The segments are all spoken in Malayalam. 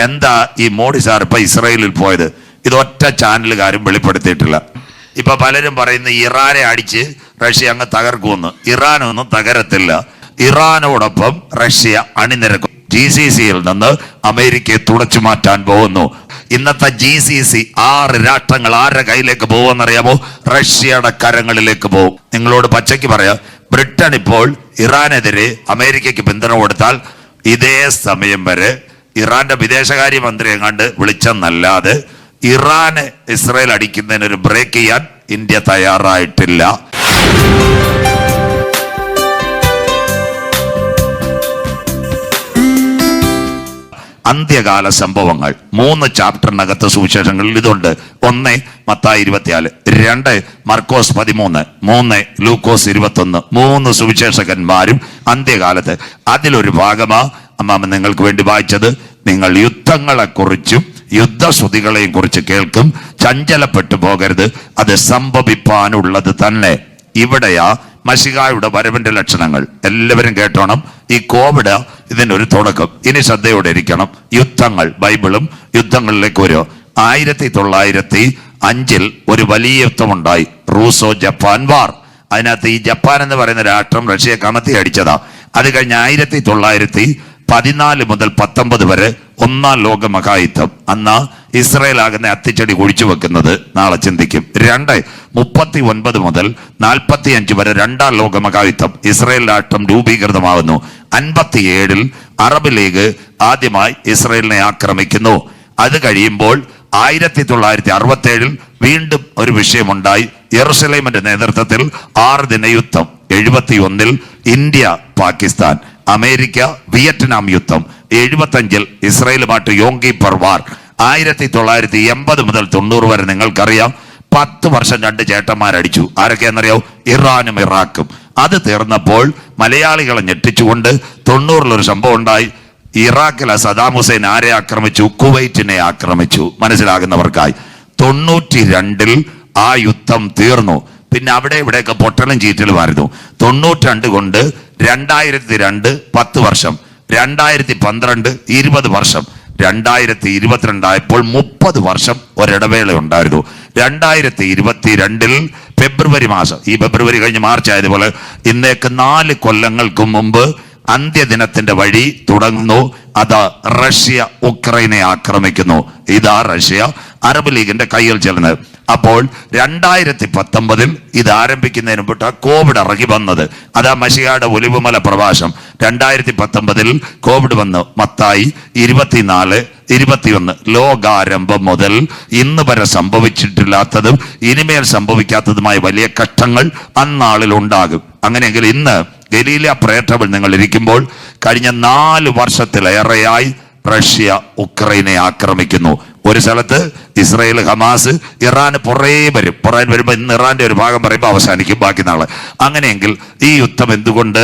എന്താ ഈ മോഡി സാർ ഇപ്പൊ ഇസ്രായേലിൽ പോയത്? ഇതൊറ്റ ചാനലുകാരും വെളിപ്പെടുത്തിയിട്ടില്ല. ഇപ്പൊ പലരും പറയുന്ന ഇറാനെ അടിച്ച് റഷ്യ അങ്ങ് തകർക്കുമെന്ന്. ഇറാനൊന്നും തകരത്തില്ല. ഇറാനോടൊപ്പം റഷ്യ അണിനിരക്കും. GCCയിൽ നിന്ന് അമേരിക്കയെ തുടച്ചു മാറ്റാൻ പോകുന്നു. ഇന്നത്തെ GCC 6 രാഷ്ട്രങ്ങൾ ആരുടെ കയ്യിലേക്ക് പോകുമെന്നറിയാമോ? റഷ്യയുടെ കരങ്ങളിലേക്ക് പോകും. നിങ്ങളോട് പച്ചയ്ക്ക് പറയാം, ബ്രിട്ടൻ ഇപ്പോൾ ഇറാനെതിരെ അമേരിക്കയ്ക്ക് പിന്തുണ കൊടുത്താൽ ഇതേ സമയം വരെ ഇറാന്റെ വിദേശകാര്യമന്ത്രി എങ്ങാണ്ട് വിളിച്ചെന്നല്ലാതെ ഇറാന് ഇസ്രായേൽ അടിക്കുന്നതിനൊരു ബ്രേക്ക് ചെയ്യാൻ ഇന്ത്യ തയ്യാറായിട്ടില്ല. അന്ത്യകാല സംഭവങ്ങൾ 3 ചാപ്റ്ററിനകത്ത് സുവിശേഷങ്ങളിൽ ഇതുണ്ട്. 1 മത്തായി 24, 2 മർക്കോസ് 13, 3 ലൂക്കോസ് 21. 3 സുവിശേഷകന്മാരും അന്ത്യകാലത്ത്. അതിലൊരു ഭാഗമാ അമ്മാമ നിങ്ങൾക്ക് വേണ്ടി വായിച്ചത്. നിങ്ങൾ യുദ്ധങ്ങളെ കുറിച്ചും യുദ്ധശ്രുതികളെയും കുറിച്ച് കേൾക്കും, ചഞ്ചലപ്പെട്ടു പോകരുത്, അത് സംഭവിപ്പാനുള്ളത് തന്നെ. ഇവിടെയാ മശിഹായുടെ വരവിന്റെ ലക്ഷണങ്ങൾ. എല്ലാവരും കേട്ടോണം. ഈ കോവിഡ് ഇതിനൊരു തുടക്കം. ഇനി ശ്രദ്ധയോടെ ഇരിക്കണം. യുദ്ധങ്ങൾ, ബൈബിളും യുദ്ധങ്ങളിലേക്ക് വരും. 1905 ഒരു വലിയ യുദ്ധമുണ്ടായി, റൂസോ ജപ്പാൻ വാർ. അതിനകത്ത് ഈ ജപ്പാൻ എന്ന് പറയുന്ന രാഷ്ട്രം റഷ്യയെ കമത്തി അടിച്ചതാ. അത് കഴിഞ്ഞ് 1914 മുതൽ 19 വരെ 1-ാം ലോക മഹായുദ്ധം. അന്ന് ഇസ്രായേൽ ആകുന്ന അത്തിച്ചെടി കുഴിച്ചു വെക്കുന്നത് നാളെ ചിന്തിക്കും. 1939 മുതൽ 45 വരെ 2-ാം ലോക മഹായുദ്ധം. ഇസ്രായേൽ രാഷ്ട്രം രൂപീകൃതമാകുന്നു. 57 അറബ് ലീഗ് ആദ്യമായി ഇസ്രായേലിനെ ആക്രമിക്കുന്നു. അത് കഴിയുമ്പോൾ 1967 വീണ്ടും ഒരു വിഷയമുണ്ടായി. യെറുശലേമിന്റെ നേതൃത്വത്തിൽ 6 ദിന യുദ്ധം. 71 ഇന്ത്യ പാകിസ്ഥാൻ, അമേരിക്ക വിയറ്റ്നാം യുദ്ധം. 75 ഇസ്രായേലുമായിട്ട് യോങ്കിപ്പർ വാർ. 1980 മുതൽ 90 വരെ നിങ്ങൾക്കറിയാം 10 വർഷം 2 ചേട്ടന്മാരടിച്ചു. ആരൊക്കെയാണെന്നറിയാവോ? ഇറാനും ഇറാഖും. അത് തീർന്നപ്പോൾ മലയാളികളെ ഞെട്ടിച്ചുകൊണ്ട് 90 ഒരു സംഭവം ഉണ്ടായി. ഇറാഖിലെ സദാം ഹുസൈൻ ആരെ ആക്രമിച്ചു? കുവൈറ്റിനെ ആക്രമിച്ചു. മനസ്സിലാകുന്നവർക്കായി 92 ആ യുദ്ധം തീർന്നു. പിന്നെ അവിടെ ഇവിടെയൊക്കെ പൊട്ടലും ചീറ്റലുമായിരുന്നു. 92 കൊണ്ട് 2002 10 വർഷം, 2012 20 വർഷം, 2022 ആയപ്പോൾ 30 വർഷം ഒരിടവേള ഉണ്ടായിരുന്നു. 2022 ഫെബ്രുവരി മാസം, ഈ ഫെബ്രുവരി കഴിഞ്ഞ് മാർച്ച് ആയതുപോലെ ഇന്നേക്ക് 4 കൊല്ലങ്ങൾക്ക് മുമ്പ് അന്ത്യദിനത്തിന്റെ വഴി തുടങ്ങുന്നു. അത് റഷ്യ ഉക്രൈനെ ആക്രമിക്കുന്നു. ഇതാ റഷ്യ അറബ് ലീഗിന്റെ കയ്യിൽ ചെല്ലുന്നത്. അപ്പോൾ 2019 ഇത് ആരംഭിക്കുന്നതിന് മുമ്പ് കോവിഡ് ഇറങ്ങി വന്നത്. അതാ മശിഹായുടെ ഒലിവുമല പ്രഭാഷണം. 2019 കോവിഡ് വന്നു. മത്തായി 24, 21 ലോകാരംഭം മുതൽ ഇന്ന് വരെ സംഭവിച്ചിട്ടില്ലാത്തതും ഇനിമേൽ സംഭവിക്കാത്തതുമായ വലിയ ഘട്ടങ്ങൾ അന്നാളിൽ ഉണ്ടാകും. അങ്ങനെയെങ്കിൽ ഇന്ന് ഗലീല പ്രേക്ഷകൾ നിങ്ങൾ ഇരിക്കുമ്പോൾ കഴിഞ്ഞ 4 വർഷത്തിലേറെയായി റഷ്യ ഉക്രൈനെ ആക്രമിക്കുന്നു. ഒരു സ്ഥലത്ത് ഇസ്രായേൽ, ഹമാസ്, ഇറാൻ പുറകെ വരുമ്പോൾ ഇന്ന് ഇറാന്റെ ഒരു ഭാഗം പറയുമ്പോൾ അവസാനിക്കും, ബാക്കി നാളെ. അങ്ങനെയെങ്കിൽ ഈ യുദ്ധം എന്തുകൊണ്ട്?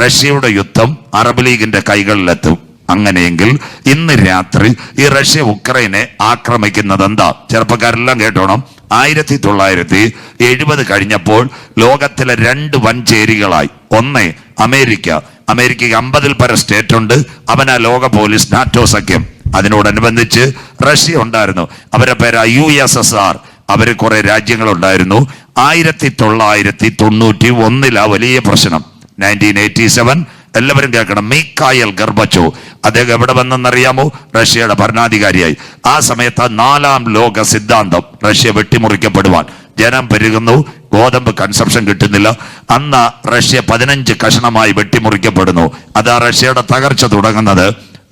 റഷ്യയുടെ യുദ്ധം അറബ് ലീഗിന്റെ കൈകളിലെത്തും. അങ്ങനെയെങ്കിൽ ഇന്ന് രാത്രി ഈ റഷ്യ ഉക്രൈനെ ആക്രമിക്കുന്നത് എന്താ? ചെറുപ്പക്കാരെല്ലാം കേട്ടോണം. 1970 കഴിഞ്ഞപ്പോൾ ലോകത്തിലെ 2 വൻചേരികളായി. ഒന്ന് അമേരിക്കയ്ക്ക് 50-ൽ പരം സ്റ്റേറ്റ് ഉണ്ട്. അവനാ ലോക പോലീസ്, നാറ്റോ സഖ്യം. അതിനോടനുബന്ധിച്ച് റഷ്യ ഉണ്ടായിരുന്നു. അവരുടെ പേര് USSR. അവര് കുറെ രാജ്യങ്ങളുണ്ടായിരുന്നു. 1991 വലിയ പ്രശ്നം. 1987 എല്ലാവരും കേൾക്കണം. മിഖായിൽ ഗർബച്ചോവ്, അദ്ദേഹം എവിടെ വന്നെന്നറിയാമോ? റഷ്യയുടെ ഭരണാധികാരിയായി. ആ സമയത്ത് 4-ാം ലോക സിദ്ധാന്തം, റഷ്യ വെട്ടിമുറിക്കപ്പെടുവാൻ. ജനം പെരുകുന്നു, ഗോതമ്പ് കൺസംഷൻ കിട്ടുന്നില്ല. അന്ന് റഷ്യ 15 കഷണമായി വെട്ടിമുറിക്കപ്പെടുന്നു. അതാ റഷ്യയുടെ തകർച്ച തുടങ്ങുന്നത്.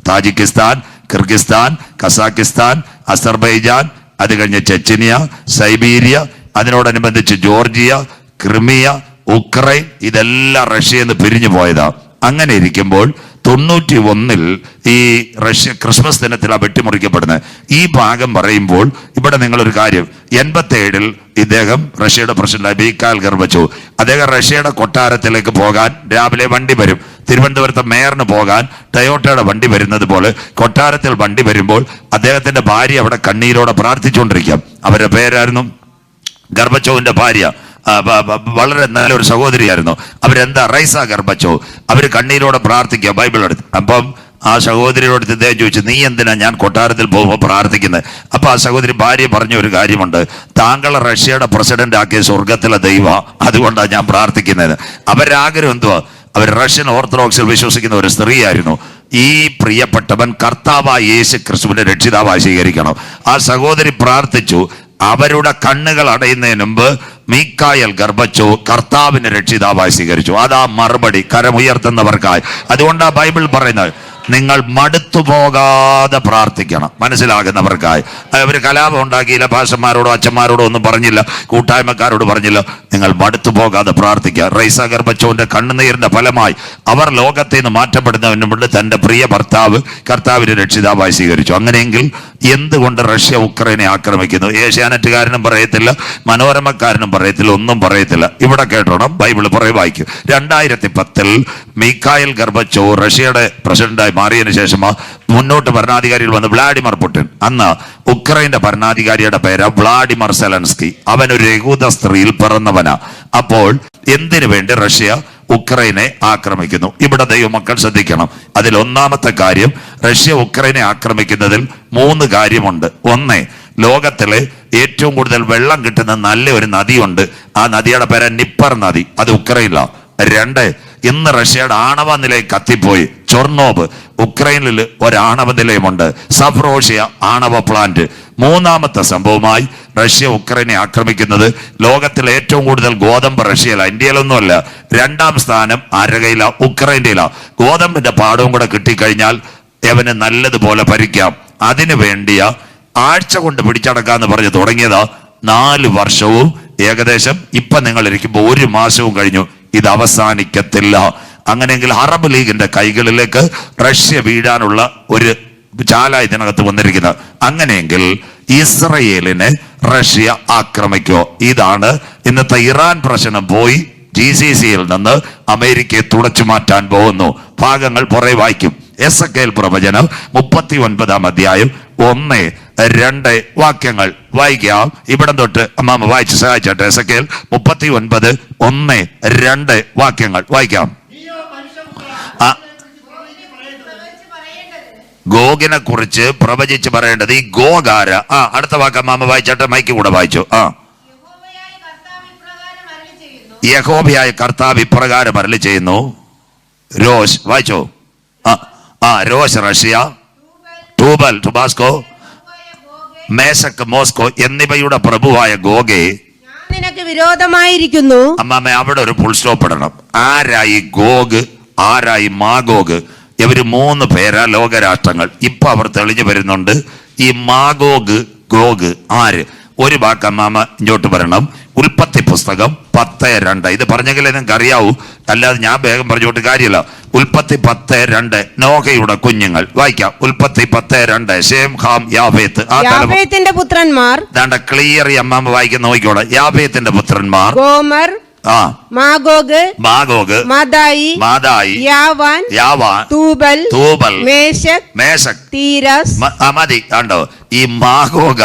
താജിക്കിസ്ഥാൻ, കിർഗിസ്ഥാൻ, കസാക്കിസ്ഥാൻ, അസർബൈജാൻ, അത് കഴിഞ്ഞ് ചെച്ചനിയ, സൈബീരിയ, അതിനോടനുബന്ധിച്ച് ജോർജിയ, ക്രിമിയ, ഉക്രൈൻ, ഇതെല്ലാം റഷ്യയിൽ നിന്ന് പിരിഞ്ഞു പോയതാ. അങ്ങനെ ഇരിക്കുമ്പോൾ 91 ഈ റഷ്യ ക്രിസ്മസ് ദിനത്തിലാണ് വെട്ടിമുറിക്കപ്പെടുന്നത്. ഈ ഭാഗം പറയുമ്പോൾ ഇവിടെ നിങ്ങളൊരു കാര്യം, 87 ഇദ്ദേഹം റഷ്യയുടെ പ്രസിഡന്റ് മിഖായിൽ ഗർബച്ചോവ്, അദ്ദേഹം റഷ്യയുടെ കൊട്ടാരത്തിലേക്ക് പോകാൻ രാവിലെ വണ്ടി വരും. തിരുവനന്തപുരത്തെ മേയറിന് പോകാൻ ടയോട്ടയുടെ വണ്ടി വരുന്നത് പോലെ കൊട്ടാരത്തിൽ വണ്ടി വരുമ്പോൾ അദ്ദേഹത്തിന്റെ ഭാര്യ അവിടെ കണ്ണീരോടെ പ്രാർത്ഥിച്ചുകൊണ്ടിരിക്കാം. അവരുടെ പേരായിരുന്നു ഗർബച്ചോവിന്റെ ഭാര്യ. വളരെ നല്ലൊരു സഹോദരിയായിരുന്നു. അവരെന്താ? റൈസ ഗർബച്ചോവ്. അവര് കണ്ണീരോടെ പ്രാർത്ഥിക്കുക ബൈബിൾ എടുത്ത്. അപ്പം ആ സഹോദരിയോട് ഇദ്ദേഹം ചോദിച്ചു, നീ എന്തിനാ ഞാൻ കൊട്ടാരത്തിൽ പോകുമ്പോൾ പ്രാർത്ഥിക്കുന്നത്? അപ്പൊ ആ സഹോദരി ഭാര്യ പറഞ്ഞ ഒരു കാര്യമുണ്ട്, താങ്കൾ റഷ്യയുടെ പ്രസിഡന്റ് ആക്കിയ സ്വർഗത്തിലെ ദൈവ, അതുകൊണ്ടാണ് ഞാൻ പ്രാർത്ഥിക്കുന്നത്. അവരുടെ ആഗ്രഹം എന്തുവാ? അവർ റഷ്യൻ ഓർത്തഡോക്സിൽ വിശ്വസിക്കുന്ന ഒരു സ്ത്രീയായിരുന്നു. ഈ പ്രിയപ്പെട്ടവൻ കർത്താവായ യേശു ക്രിസ്തുവിന്റെ രക്ഷിതാവായി സ്വീകരിക്കണം. ആ സഹോദരി പ്രാർത്ഥിച്ചു. അവരുടെ കണ്ണുകൾ അടയുന്നതിന് മുമ്പ് മീക്കായേൽ ഗർഭച്ചോ കർത്താവിനെ രക്ഷിതാവായി സ്വീകരിച്ചു. അതാ മറുപടി കരമുയർത്തുന്നവർക്കായി. അതുകൊണ്ടാ ബൈബിൾ പറയുന്നത്, നിങ്ങൾ മടുത്തു പോകാതെ പ്രാർത്ഥിക്കണം. മനസ്സിലാകുന്നവർക്കായി. അവർ കലാപം ഉണ്ടാക്കിയില്ല, ഭാഷന്മാരോടോ അച്ഛന്മാരോടോ ഒന്നും പറഞ്ഞില്ല, കൂട്ടായ്മക്കാരോട് പറഞ്ഞില്ല. നിങ്ങൾ മടുത്തു പോകാതെ പ്രാർത്ഥിക്കുക. റൈസ ഗർഭച്ചോന്റെ കണ്ണുനീരിന്റെ ഫലമായി അവർ ലോകത്തിൽ നിന്ന് മാറ്റപ്പെടുന്നതിന് മുമ്പ് തന്റെ പ്രിയ ഭർത്താവ് കർത്താവിനെ രക്ഷിതാവായി സ്വീകരിച്ചു. അങ്ങനെയെങ്കിൽ എന്തുകൊണ്ട് റഷ്യ ഉക്രൈനെ ആക്രമിക്കുന്നു? ഏഷ്യാനെറ്റുകാരനും പറയത്തില്ല, മനോരമക്കാരനും പറയത്തില്ല, ഒന്നും പറയത്തില്ല. ഇവിടെ കേട്ടോണം, ബൈബിൾ വായിക്കും. 2010 മീക്കായേൽ ഗർഭച്ചോ റഷ്യയുടെ പ്രസിഡന്റായി മാറിയതിനു ശേഷം മുന്നോട്ട് ഭരണാധികാരികൾ വന്ന് വ്ളാഡിമിർ പുടിൻ. അന്ന് ഉക്രൈന്റെ ഭരണാധികാരിയുടെ പേര് വ്ളാഡിമിർ സെലൻസ്കി. അവനൊരു യഹൂദ സ്ത്രീയിൽ പിറന്നവനാ. അപ്പോൾ എന്തിനു വേണ്ടി റഷ്യ ഉക്രൈനെ ആക്രമിക്കുന്നു? ഇവിടെ ദൈവമക്കൾ ശ്രദ്ധിക്കണം. അതിൽ ഒന്നാമത്തെ കാര്യം, റഷ്യ ഉക്രൈനെ ആക്രമിക്കുന്നതിൽ 3 കാര്യമുണ്ട്. ഒന്ന്, ലോകത്തിലെ ഏറ്റവും കൂടുതൽ വെള്ളം കിട്ടുന്ന നല്ല ഒരു നദിയുണ്ട്. ആ നദിയുടെ പേര് നിപ്പർ നദി. അത് ഉക്രൈനിലാണ്. 2, ഇന്ന് റഷ്യയുടെ ആണവ നിലയം കത്തിപ്പോയി. ചൊർണോബ്, ഉക്രൈനിൽ ഒരു ആണവ നിലയമുണ്ട്. സഫ്രോഷ്യ ആണവ പ്ലാന്റ്. മൂന്നാമത്തെ സംഭവമായി റഷ്യ ഉക്രൈനെ ആക്രമിക്കുന്നത് ലോകത്തിലെ ഏറ്റവും കൂടുതൽ ഗോതമ്പ് റഷ്യയില, ഇന്ത്യയിലൊന്നുമല്ല. 2ാം സ്ഥാനം ആരകയില, ഉക്രൈനില. ഗോതമ്പിന്റെ പാടവും കൂടെ കിട്ടിക്കഴിഞ്ഞാൽ അവന് നല്ലതുപോലെ ഭരിക്കാം. അതിനു വേണ്ടിയ ആഴ്ച കൊണ്ട് പിടിച്ചടക്കാന്ന് പറഞ്ഞ് തുടങ്ങിയതാ. 4 വർഷവും ഏകദേശം ഇപ്പൊ നിങ്ങൾ ഇരിക്കുമ്പോൾ 1 മാസവും കഴിഞ്ഞു. ഇത് അവസാനിക്കത്തില്ല. അങ്ങനെയെങ്കിൽ അറബ് ലീഗിന്റെ കൈകളിലേക്ക് റഷ്യ വീഴാനുള്ള ഒരു ചാല ഇതിനകത്ത് വന്നിരിക്കുന്നത്. അങ്ങനെയെങ്കിൽ ഇസ്രയേലിനെ റഷ്യ ആക്രമിക്കോ? ഇതാണ് ഇന്നത്തെ ഇറാൻ പ്രശ്നം. പോയി GCCയിൽ നിന്ന് അമേരിക്കയെ തുടച്ചു മാറ്റാൻ പോകുന്നു. ഭാഗങ്ങൾ പുറകെ വായിക്കും. എസെക്കേൽ പ്രവചനം 39-ാം അധ്യായം 1-2 വാക്യങ്ങൾ വായിക്കാം. ഇവിടം തൊട്ട് അമ്മാമ വായിച്ച് സഹായിച്ചോട്ടെ. എസെക്കേൽ 39:1-2 വാക്യങ്ങൾ വായിക്കാം. ഗോഗിനെ കുറിച്ച് പ്രവചിച്ച് പറയേണ്ടത് ഈ ഗോഗാര. അടുത്ത വാക്ക് അമ്മാമ വായിച്ചോട്ടെ, മൈക്ക് കൂടെ വായിച്ചു. യഹോവയായ കർത്താവ് ഇപ്രകാരം അരുളി ചെയ്യുന്നു. രോഷ് വായിച്ചോ. രോഷ് റഷ്യ, ടൂബൽ ടുബാസ്കോ, മേശക് മോസ്കോ എന്നിവയുടെ പ്രഭുവായ ഗോഗെ, നിനക്ക് വിരോധമായിരിക്കുന്നു. അമ്മാമ അവിടെ ഒരു ഫുൾ സ്റ്റോപ്പ് ഇടണം. ആരായി ഗോഗ്, ആരായി മാഗോഗ്? ഇവര് 3 പേരാ ലോകരാഷ്ട്രങ്ങൾ. ഇപ്പൊ അവർ തെളിഞ്ഞു വരുന്നുണ്ട്. ഈ മാഗോഗ് ഗോഗ് ആര്? ഒരു വാക്ക് അമ്മാമ ഇങ്ങോട്ട് പറയണം. ഉൽപ്പത്തി പുസ്തകം 10:2. ഇത് പറഞ്ഞെങ്കിലേ നിങ്ങൾക്ക് അറിയാവൂ, അല്ലാതെ ഞാൻ വേഗം പറഞ്ഞോട്ട് കാര്യമില്ല. ഉൽപ്പത്തി 10:2 നോഹയുടെ കുഞ്ഞുങ്ങൾ വായിക്കാം. ഉൽപ്പത്തി 10:2 ശേം, ഹാം, യാഫേത്ത്. യാഫേത്തിന്റെ പുത്രന്മാർ ക്ലിയർ അമ്മാമ വായിക്കാൻ നോക്കിക്കോളെ. യാഫേത്തിന്റെ പുത്രന്മാർ ഗോമർ, മാഗോഗ്, മാദായി, യാവാൻ, തൂബൽ, മേശക്, തീരസ്. മതി. കണ്ടോ, ഈ മാഗോഗ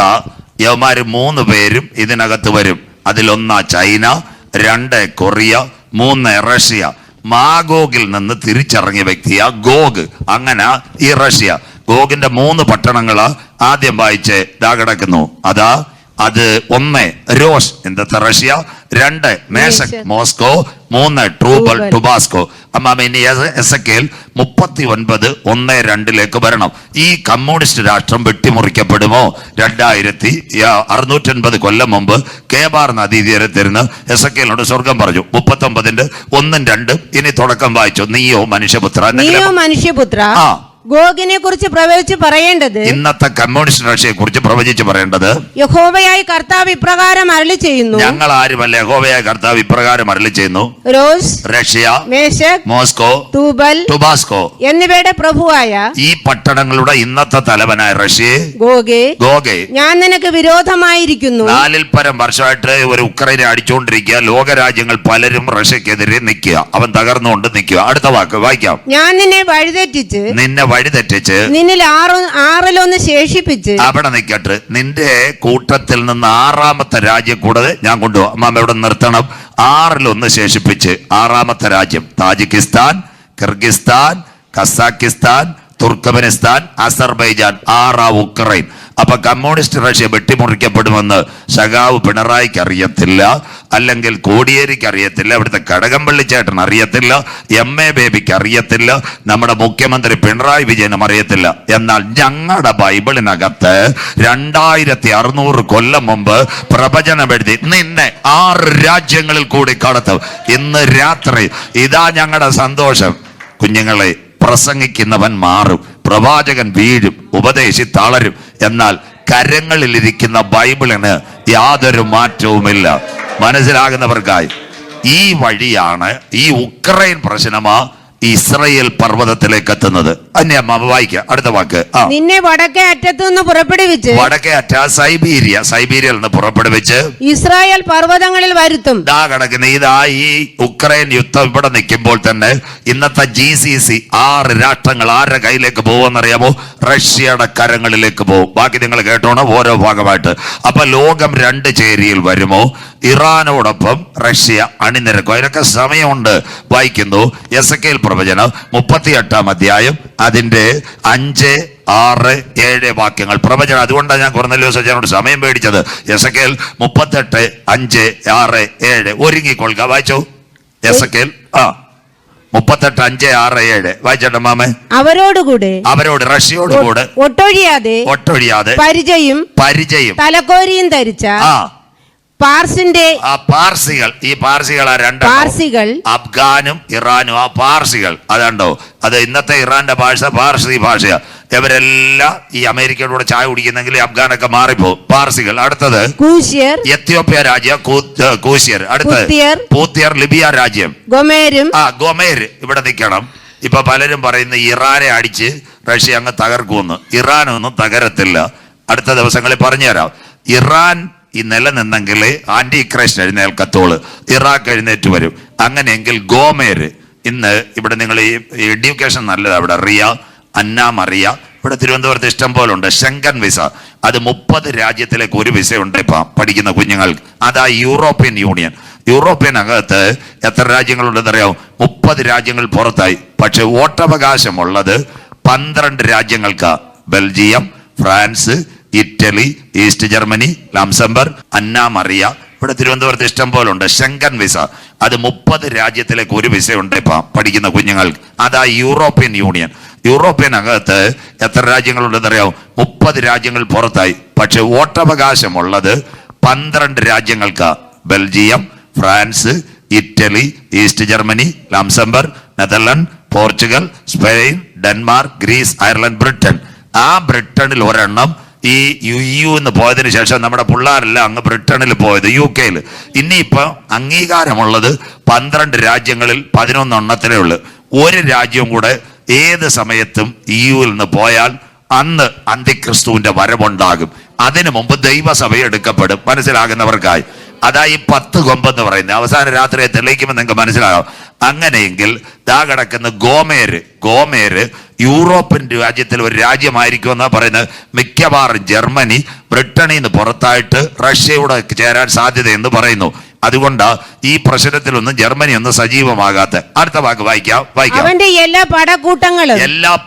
യവന്മാര് 3 പേരും ഇതിനകത്ത് വരും. അതിലൊന്നാ ചൈന, 2 കൊറിയ, 3 റഷ്യ. മാഗോഗിൽ നിന്ന് തിരിച്ചിറങ്ങിയ വ്യക്തിയാ ഗോഗ്. അങ്ങനെ ഈ റഷ്യ ഗോഗിന്റെ 3 പട്ടണങ്ങള് ആദ്യം വായിച്ച് ഇതാ കിടക്കുന്നു. അത് 1 രോഷ് ഇന്നത്തെ റഷ്യ, 2 മേശക് മോസ്കോ, 3 ട്രൂബൽ ടുബാസ്കോ. അമ്മാമ ഇനി എസെക്കേൽ 39:1-2 വരണം. ഈ കമ്മ്യൂണിസ്റ്റ് രാഷ്ട്രം വെട്ടിമുറിക്കപ്പെടുമോ? 2650 കൊല്ലം മുമ്പ് കേബാർ നദീതീരത്തിരുന്ന് എസെക്കേലിനോട് സ്വർഗം പറഞ്ഞു. 39:1-2. ഇനി തുടക്കം വായിച്ചു. നീയോ മനുഷ്യപുത്ര, ഗോഗിനെ കുറിച്ച് പ്രവചിച്ച് പറയേണ്ടത്, ഇന്നത്തെ കമ്മ്യൂണിസ്റ്റ് റഷ്യയെ കുറിച്ച് പ്രവചിച്ച് പറയേണ്ടത്, യഹോവയായ കർത്താവ് ഇപ്രകാരം അരുളി ചെയ്യുന്നു. ഞങ്ങൾ ആരുമല്ല, യഹോവയായ കർത്താവ് ഇപ്രകാരം അരുളി ചെയ്യുന്നു. Rosh Russia, Meshach, Moscow, Tubal, ടുബാസ്കോ എന്നിവയുടെ പ്രഭുവായ ഈ പട്ടണങ്ങളുടെ ഇന്നത്തെ തലവനായ റഷ്യയെ ഗോഗെ, ഞാൻ നിനക്ക് വിരോധമായിരിക്കുന്നു. 4-ൽ പരം വർഷമായിട്ട് ഒരു ഉക്രൈനെ അടിച്ചുകൊണ്ടിരിക്കുക. ലോകരാജ്യങ്ങൾ പലരും റഷ്യക്കെതിരെ നിൽക്കുക. അവൻ തകർന്നുകൊണ്ട് നിൽക്കുക. അടുത്ത വാക്ക് വായിക്കാം. ഞാൻ നിന്നെ വഴിതെറ്റിച്ച് നിന്നിൽ 6-1 ശേഷിപ്പിച്ച്. അവിടെ നിൽക്കട്ടെ. നിന്റെ കൂട്ടത്തിൽ നിന്ന് 6ാമത്തെ രാജ്യം കൂടെ ഞാൻ കൊണ്ടുപോകും. അമ്മാമ ഇവിടെ നിർത്തണം. 6-1 ശേഷിപ്പിച്ച് 6ാമത്തെ രാജ്യം Tajikistan, Kyrgyzstan, Kazakhstan, Turkmenistan, Azerbaijan, 6 Ukraine. അപ്പൊ കമ്മ്യൂണിസ്റ്റ് റഷ്യ വെട്ടിമുറിക്കപ്പെടുമെന്ന് സഖാവ് പിണറായിക്ക് അറിയത്തില്ല, അല്ലെങ്കിൽ കോടിയേരിക്ക് അറിയത്തില്ല, ഇവിടുത്തെ കടകംപള്ളിച്ചേട്ടൻ അറിയത്തില്ല, MA ബേബിക്ക് അറിയത്തില്ല, നമ്മുടെ മുഖ്യമന്ത്രി പിണറായി വിജയനും അറിയത്തില്ല. എന്നാൽ ഞങ്ങളുടെ ബൈബിളിനകത്ത് 2600 കൊല്ലം മുമ്പ് പ്രവചനം എഴുതി നിന്നെ 6 രാജ്യങ്ങളിൽ കൂടി കടത്തും. ഇന്ന് രാത്രി ഇതാ ഞങ്ങളുടെ സന്തോഷം. കുഞ്ഞുങ്ങളെ, പ്രസംഗിക്കുന്നവൻ മാറും, പ്രവാചകൻ വീഴും, ഉപദേശി തളരും. എന്നാൽ കരങ്ങളിലിരിക്കുന്ന ബൈബിളിന് യാതൊരു മാറ്റവുമില്ല. മനസ്സിലാകുന്നവർക്കായി ഈ വഴിയാണ് ഈ ഉക്രൈൻ പ്രശ്നമാ ഇസ്രയേൽ പർവ്വതത്തിലേക്ക് എത്തുന്നത്. അന്യമ്മ വായിക്കുക അടുത്ത വാക്ക്. നിന്നെ വടക്കേ അറ്റത്തു നിന്ന് പുറപ്പെടുവിച്ച്, വടക്കേ അറ്റ സൈബീരിയയിൽ നിന്ന് പുറപ്പെടുവിച്ച് ഇസ്രായേൽ പർവ്വതങ്ങളിൽ വരുത്തും. ഇതാ കിടക്കുന്ന ഇതാ ഈ ഉക്രൈൻ യുദ്ധം ഇവിടെ നിൽക്കുമ്പോൾ തന്നെ ഇന്നത്തെ GCC 6 രാഷ്ട്രങ്ങൾ ആരുടെ കയ്യിലേക്ക് പോകുമെന്നറിയാമോ? റഷ്യയുടെ കരങ്ങളിലേക്ക് പോകും. ബാക്കി നിങ്ങൾ കേട്ടോണം ഓരോ ഭാഗമായിട്ട്. അപ്പൊ ലോകം 2 ചേരിയിൽ വരുമോ? ഇറാനോടൊപ്പം റഷ്യ അണിനിരക്കും. അതിനൊക്കെ സമയമുണ്ട്. വായിക്കുന്നു എസെക്കിയേൽ പ്രവചനം 38-ാം അധ്യായം അതിന്റെ 5, 6, 7 വാക്യങ്ങൾ പ്രവചനം. അതുകൊണ്ടാണ് ഞാൻ കൊർന്നേലിയോസ് അച്ഛനോട് സമയം പേടിച്ചത്. എസെക്കിയേൽ 38, 5, 6, 7 ഒരുങ്ങിക്കൊള്ളുക. വായിച്ചോ എസെക്കിയേൽ 38, 5, 6, 7 വായിച്ചോട്ടെ മാമേ. അവരോട് റഷ്യയോടുകൂടെ ഒട്ടൊഴിയാതെ പരിചയം തലക്കോരിയും ധരിച്ച പാർസിന്റെ പാർസികൾ. ഈ പാർസികൾ പാർസികൾ അഫ്ഗാനും ഇറാനും. ആ പാർസികൾ അതുണ്ടോ? അത് ഇന്നത്തെ ഇറാന്റെ ഭാഷ പാർസി ഭാഷയാ. ഇവരെല്ലാം ഈ അമേരിക്കയോട് ചായ കുടിക്കുന്നെങ്കിൽ അഫ്ഗാനൊക്കെ മാറിപ്പോകും. പാർസികൾ. അടുത്തത് കൂശ്യർ, എത്യോപ്യ രാജ്യം കൂശ്യർ. അടുത്തത് പൂത്യർ, ലിബിയ രാജ്യം. ഗൊമേര് ഇവിടെ നിൽക്കണം. ഇപ്പൊ പലരും പറയുന്ന ഇറാനെ അടിച്ച് റഷ്യ അങ്ങ് തകർക്കുമെന്ന്. ഇറാനൊന്നും തകരത്തില്ല. അടുത്ത ദിവസങ്ങളിൽ പറഞ്ഞുതരാം. ഇറാൻ ഈ നിലനിന്നെങ്കിൽ ആന്റി ക്രൈസ്റ്റ് എഴുന്നേൽക്കത്തോള്, ഇറാഖ് എഴുന്നേറ്റ് വരും. അങ്ങനെയെങ്കിൽ ഗോമേര് ഇന്ന് ഇവിടെ നിങ്ങൾ ഈ എഡ്യൂക്കേഷൻ നല്ലതാണ്. ഇവിടെ റിയ, അന്നാമറിയ, ഇവിടെ തിരുവനന്തപുരത്ത് ഇഷ്ടം പോലെ ഉണ്ട്. ശങ്കൻ വിസ, അത് 30 രാജ്യത്തിലേക്ക് ഒരു വിസ ഉണ്ട് ഇപ്പം പഠിക്കുന്ന കുഞ്ഞുങ്ങൾക്ക്. അതാ യൂറോപ്യൻ യൂണിയൻ. യൂറോപ്യൻ അകത്ത് എത്ര രാജ്യങ്ങളുണ്ടെന്ന് അറിയാമോ? 30 രാജ്യങ്ങൾ പുറത്തായി. പക്ഷെ വോട്ടവകാശമുള്ളത് 12 രാജ്യങ്ങൾക്കാ. Belgium, France, Italy, East Germany, Luxembourg, Annamariya, ഇവിടെ തിരുവനന്തപുരത്ത് ഇഷ്ടം പോലെ ഉണ്ട്. ശങ്കൻ വിസ, അത് 30 രാജ്യത്തിലേക്ക് ഒരു വിസ ഉണ്ട് ഇപ്പം പഠിക്കുന്ന കുഞ്ഞുങ്ങൾക്ക്. അതാ യൂറോപ്യൻ യൂണിയൻ. യൂറോപ്യൻ അകത്ത് എത്ര രാജ്യങ്ങളുണ്ടെന്ന് അറിയാമോ? 30 രാജ്യങ്ങൾ പുറത്തായി. പക്ഷെ വോട്ടവകാശമുള്ളത് 12 രാജ്യങ്ങൾക്കാ. Belgium, France, Italy, East Germany, Luxembourg, Netherlands, Portugal, Spain, Denmark, Greece, Ireland, Britain. ആ ബ്രിട്ടനിൽ ഒരെണ്ണം ഈ EU എന്ന് പോയതിനു ശേഷം നമ്മുടെ പിള്ളേരെല്ലാം അങ്ങ് ബ്രിട്ടനിൽ പോയത്, UK-ൽ. ഇനിയിപ്പോൾ അംഗീകാരമുള്ളത് 12 രാജ്യങ്ങളിൽ 11 എണ്ണത്തിലേ ഉള്ളു. ഒരു രാജ്യവും കൂടെ ഏത് സമയത്തും EU-ൽ നിന്ന് പോയാൽ അന്ന് അന്തിക്രിസ്തുവിന്റെ വരവുണ്ടാകും. അതിനു മുമ്പ് ദൈവസഭ എടുക്കപ്പെടും. മനസ്സിലാകുന്നവർക്കായി അതാ ഈ 10 കൊമ്പെന്ന് പറയുന്നത്. അവസാന രാത്രിയെ തെളിയിക്കുമ്പോൾ നിങ്ങൾക്ക് മനസ്സിലാകാം. അങ്ങനെയെങ്കിൽ ദാ കിടക്കുന്ന ഗോമേര് യൂറോപ്യൻ രാജ്യത്തിൽ ഒരു രാജ്യമായിരിക്കുമെന്നാ പറയുന്നത്. മിക്കവാറും ജർമ്മനി ബ്രിട്ടനിൽ നിന്ന് പുറത്തായിട്ട് റഷ്യയോട് ചേരാൻ സാധ്യതയെന്ന് പറയുന്നു. അതുകൊണ്ടാ ഈ പ്രശ്നത്തിലൊന്നും ജർമ്മനി ഒന്നും സജീവമാകാത്ത. അടുത്ത വാക്ക് വായിക്കാം. അവന്റെ എല്ലാ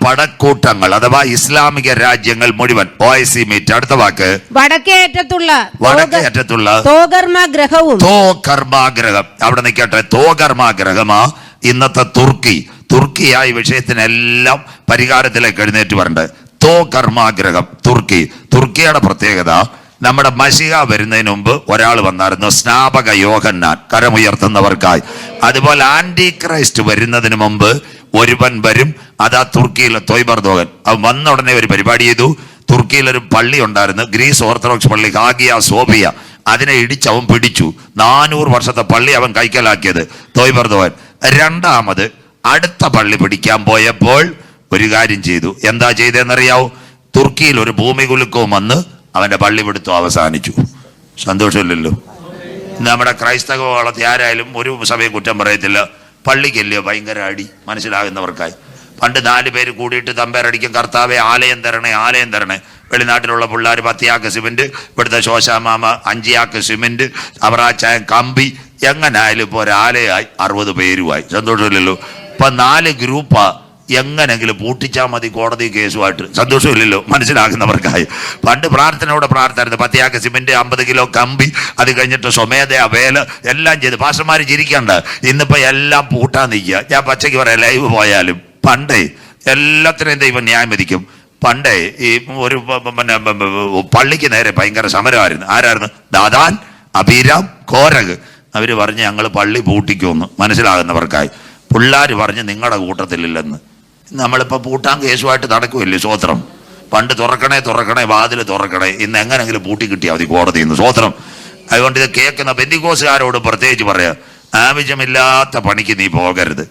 പടക്കൂട്ടങ്ങൾ അഥവാ ഇസ്ലാമിക രാജ്യങ്ങൾ മുഴുവൻ OIC മീറ്റ്. അടുത്ത വാക്ക് വടക്കേ അറ്റത്തുള്ള തോകർമാഗ്രഹം. അവിടെ നിൽക്കട്ടെ. തോകർമാഗ്രഹമാ ഇന്നത്തെ തുർക്കിയാ ഈ വിഷയത്തിനെല്ലാം പരിഹാരത്തിലേക്ക് എഴുന്നേറ്റ് വരേണ്ടത്. തോകർമാഗ്രഹം തുർക്കിയുടെ പ്രത്യേകത, നമ്മുടെ മശിഹ വരുന്നതിന് മുമ്പ് ഒരാൾ വന്നായിരുന്നു, സ്നാപക യോഹന്നാൻ, കരമുയർത്തുന്നവർക്കായി. അതുപോലെ ആന്റി ക്രൈസ്റ്റ് വരുന്നതിന് മുമ്പ് ഒരുവൻ വരും. അതാ തുർക്കിയിലെ തൊയ്ബർദോഗൻ. അവൻ വന്ന ഉടനെ ഒരു പരിപാടി ചെയ്തു. തുർക്കിയിലൊരു പള്ളി ഉണ്ടായിരുന്നു, ഗ്രീസ് ഓർത്തഡോക്സ് പള്ളി, ഹാഗിയ സോഫിയ. അതിനെ ഇടിച്ച് അവൻ പിടിച്ചു. 400 വർഷത്തെ പള്ളി അവൻ കൈക്കലാക്കിയത് തൊയ്ബർദോഗൻ. രണ്ടാമത് അടുത്ത പള്ളി പിടിക്കാൻ പോയപ്പോൾ ഒരു കാര്യം ചെയ്തു. എന്താ ചെയ്തതെന്നറിയാവോ? തുർക്കിയിൽ ഒരു ഭൂമി കുലുക്കവും വന്ന് അവന്റെ പള്ളി പിടുത്തം അവസാനിച്ചു. സന്തോഷമില്ലല്ലോ? നമ്മുടെ ക്രൈസ്തവ വളർത്തി ആരായാലും ഒരു സഭയെ കുറ്റം പറയത്തില്ല. പള്ളിക്കല്ലയോ ഭയങ്കര അടി. മനസ്സിലാകുന്നവർക്കായി പണ്ട് 4 പേര് കൂടിയിട്ട് തമ്പേരടിക്കും, കർത്താവെ ആലയം തരണേ. വെളിനാട്ടിലുള്ള പിള്ളേർ 10 ചാക്ക് സിമെന്റ്, ഇവിടുത്തെ ശോശാമാമ 5 ചാക്ക് സിമെന്റ്, അവറാച്ചായ കമ്പി. എങ്ങനായാലും ഇപ്പോൾ ഒരാലയായി 60 പേരുമായി. സന്തോഷമില്ലല്ലോ? ഇപ്പൊ 4 ഗ്രൂപ്പാ എങ്ങനെങ്കിലും പൂട്ടിച്ചാൽ മതി കോടതി കേസുമായിട്ട്. സന്തോഷമില്ലല്ലോ മനസ്സിലാകുന്നവർക്കായി. പണ്ട് പ്രാർത്ഥനയോടെ പ്രാർത്ഥന, പത്തിയാക്ക് സിമെന്റ്, 50 കിലോ കമ്പി, അത് കഴിഞ്ഞിട്ട് സ്വമേധ വേല എല്ലാം ചെയ്ത് പാസ്റ്റർമാർ ചിരിക്കണ്ട. ഇന്നിപ്പോ എല്ലാം പൂട്ടാൻ നിൽക്കുക. ഞാൻ പച്ചയ്ക്ക് പറയാം, ലൈവ് പോയാലും പണ്ടേ എല്ലാത്തിനെയും ദൈവം ന്യായം വിധിക്കും. പണ്ടേ ഈ ഒരു പിന്നെ പള്ളിക്ക് നേരെ ഭയങ്കര സമരമായിരുന്നു. ആരായിരുന്നു? ദാദാൻ, അബീരാം, കോരക്. അവർ പറഞ്ഞ് ഞങ്ങൾ പള്ളി പൂട്ടിക്കുമെന്ന്. മനസ്സിലാകുന്നവർക്കായി. പിള്ളേർ പറഞ്ഞ് നിങ്ങളുടെ കൂട്ടത്തിലില്ലെന്ന്. നമ്മളിപ്പോൾ പൂട്ടാൻ കേസുമായിട്ട് നടക്കുമല്ലേ? സ്വോത്രം. പണ്ട് തുറക്കണേ വാതിൽ തുറക്കണേ, ഇന്ന് എങ്ങനെങ്കിലും പൂട്ടി കിട്ടിയാൽ മതി കോടതിയിൽ നിന്ന്. സ്വോത്രം. അതുകൊണ്ട് ഇത് കേൾക്കുന്ന പെന്തിക്കോസുകാരോട് പ്രത്യേകിച്ച് പറയാം, ആവശ്യമില്ലാത്ത പണിക്ക് നീ പോകരുത്.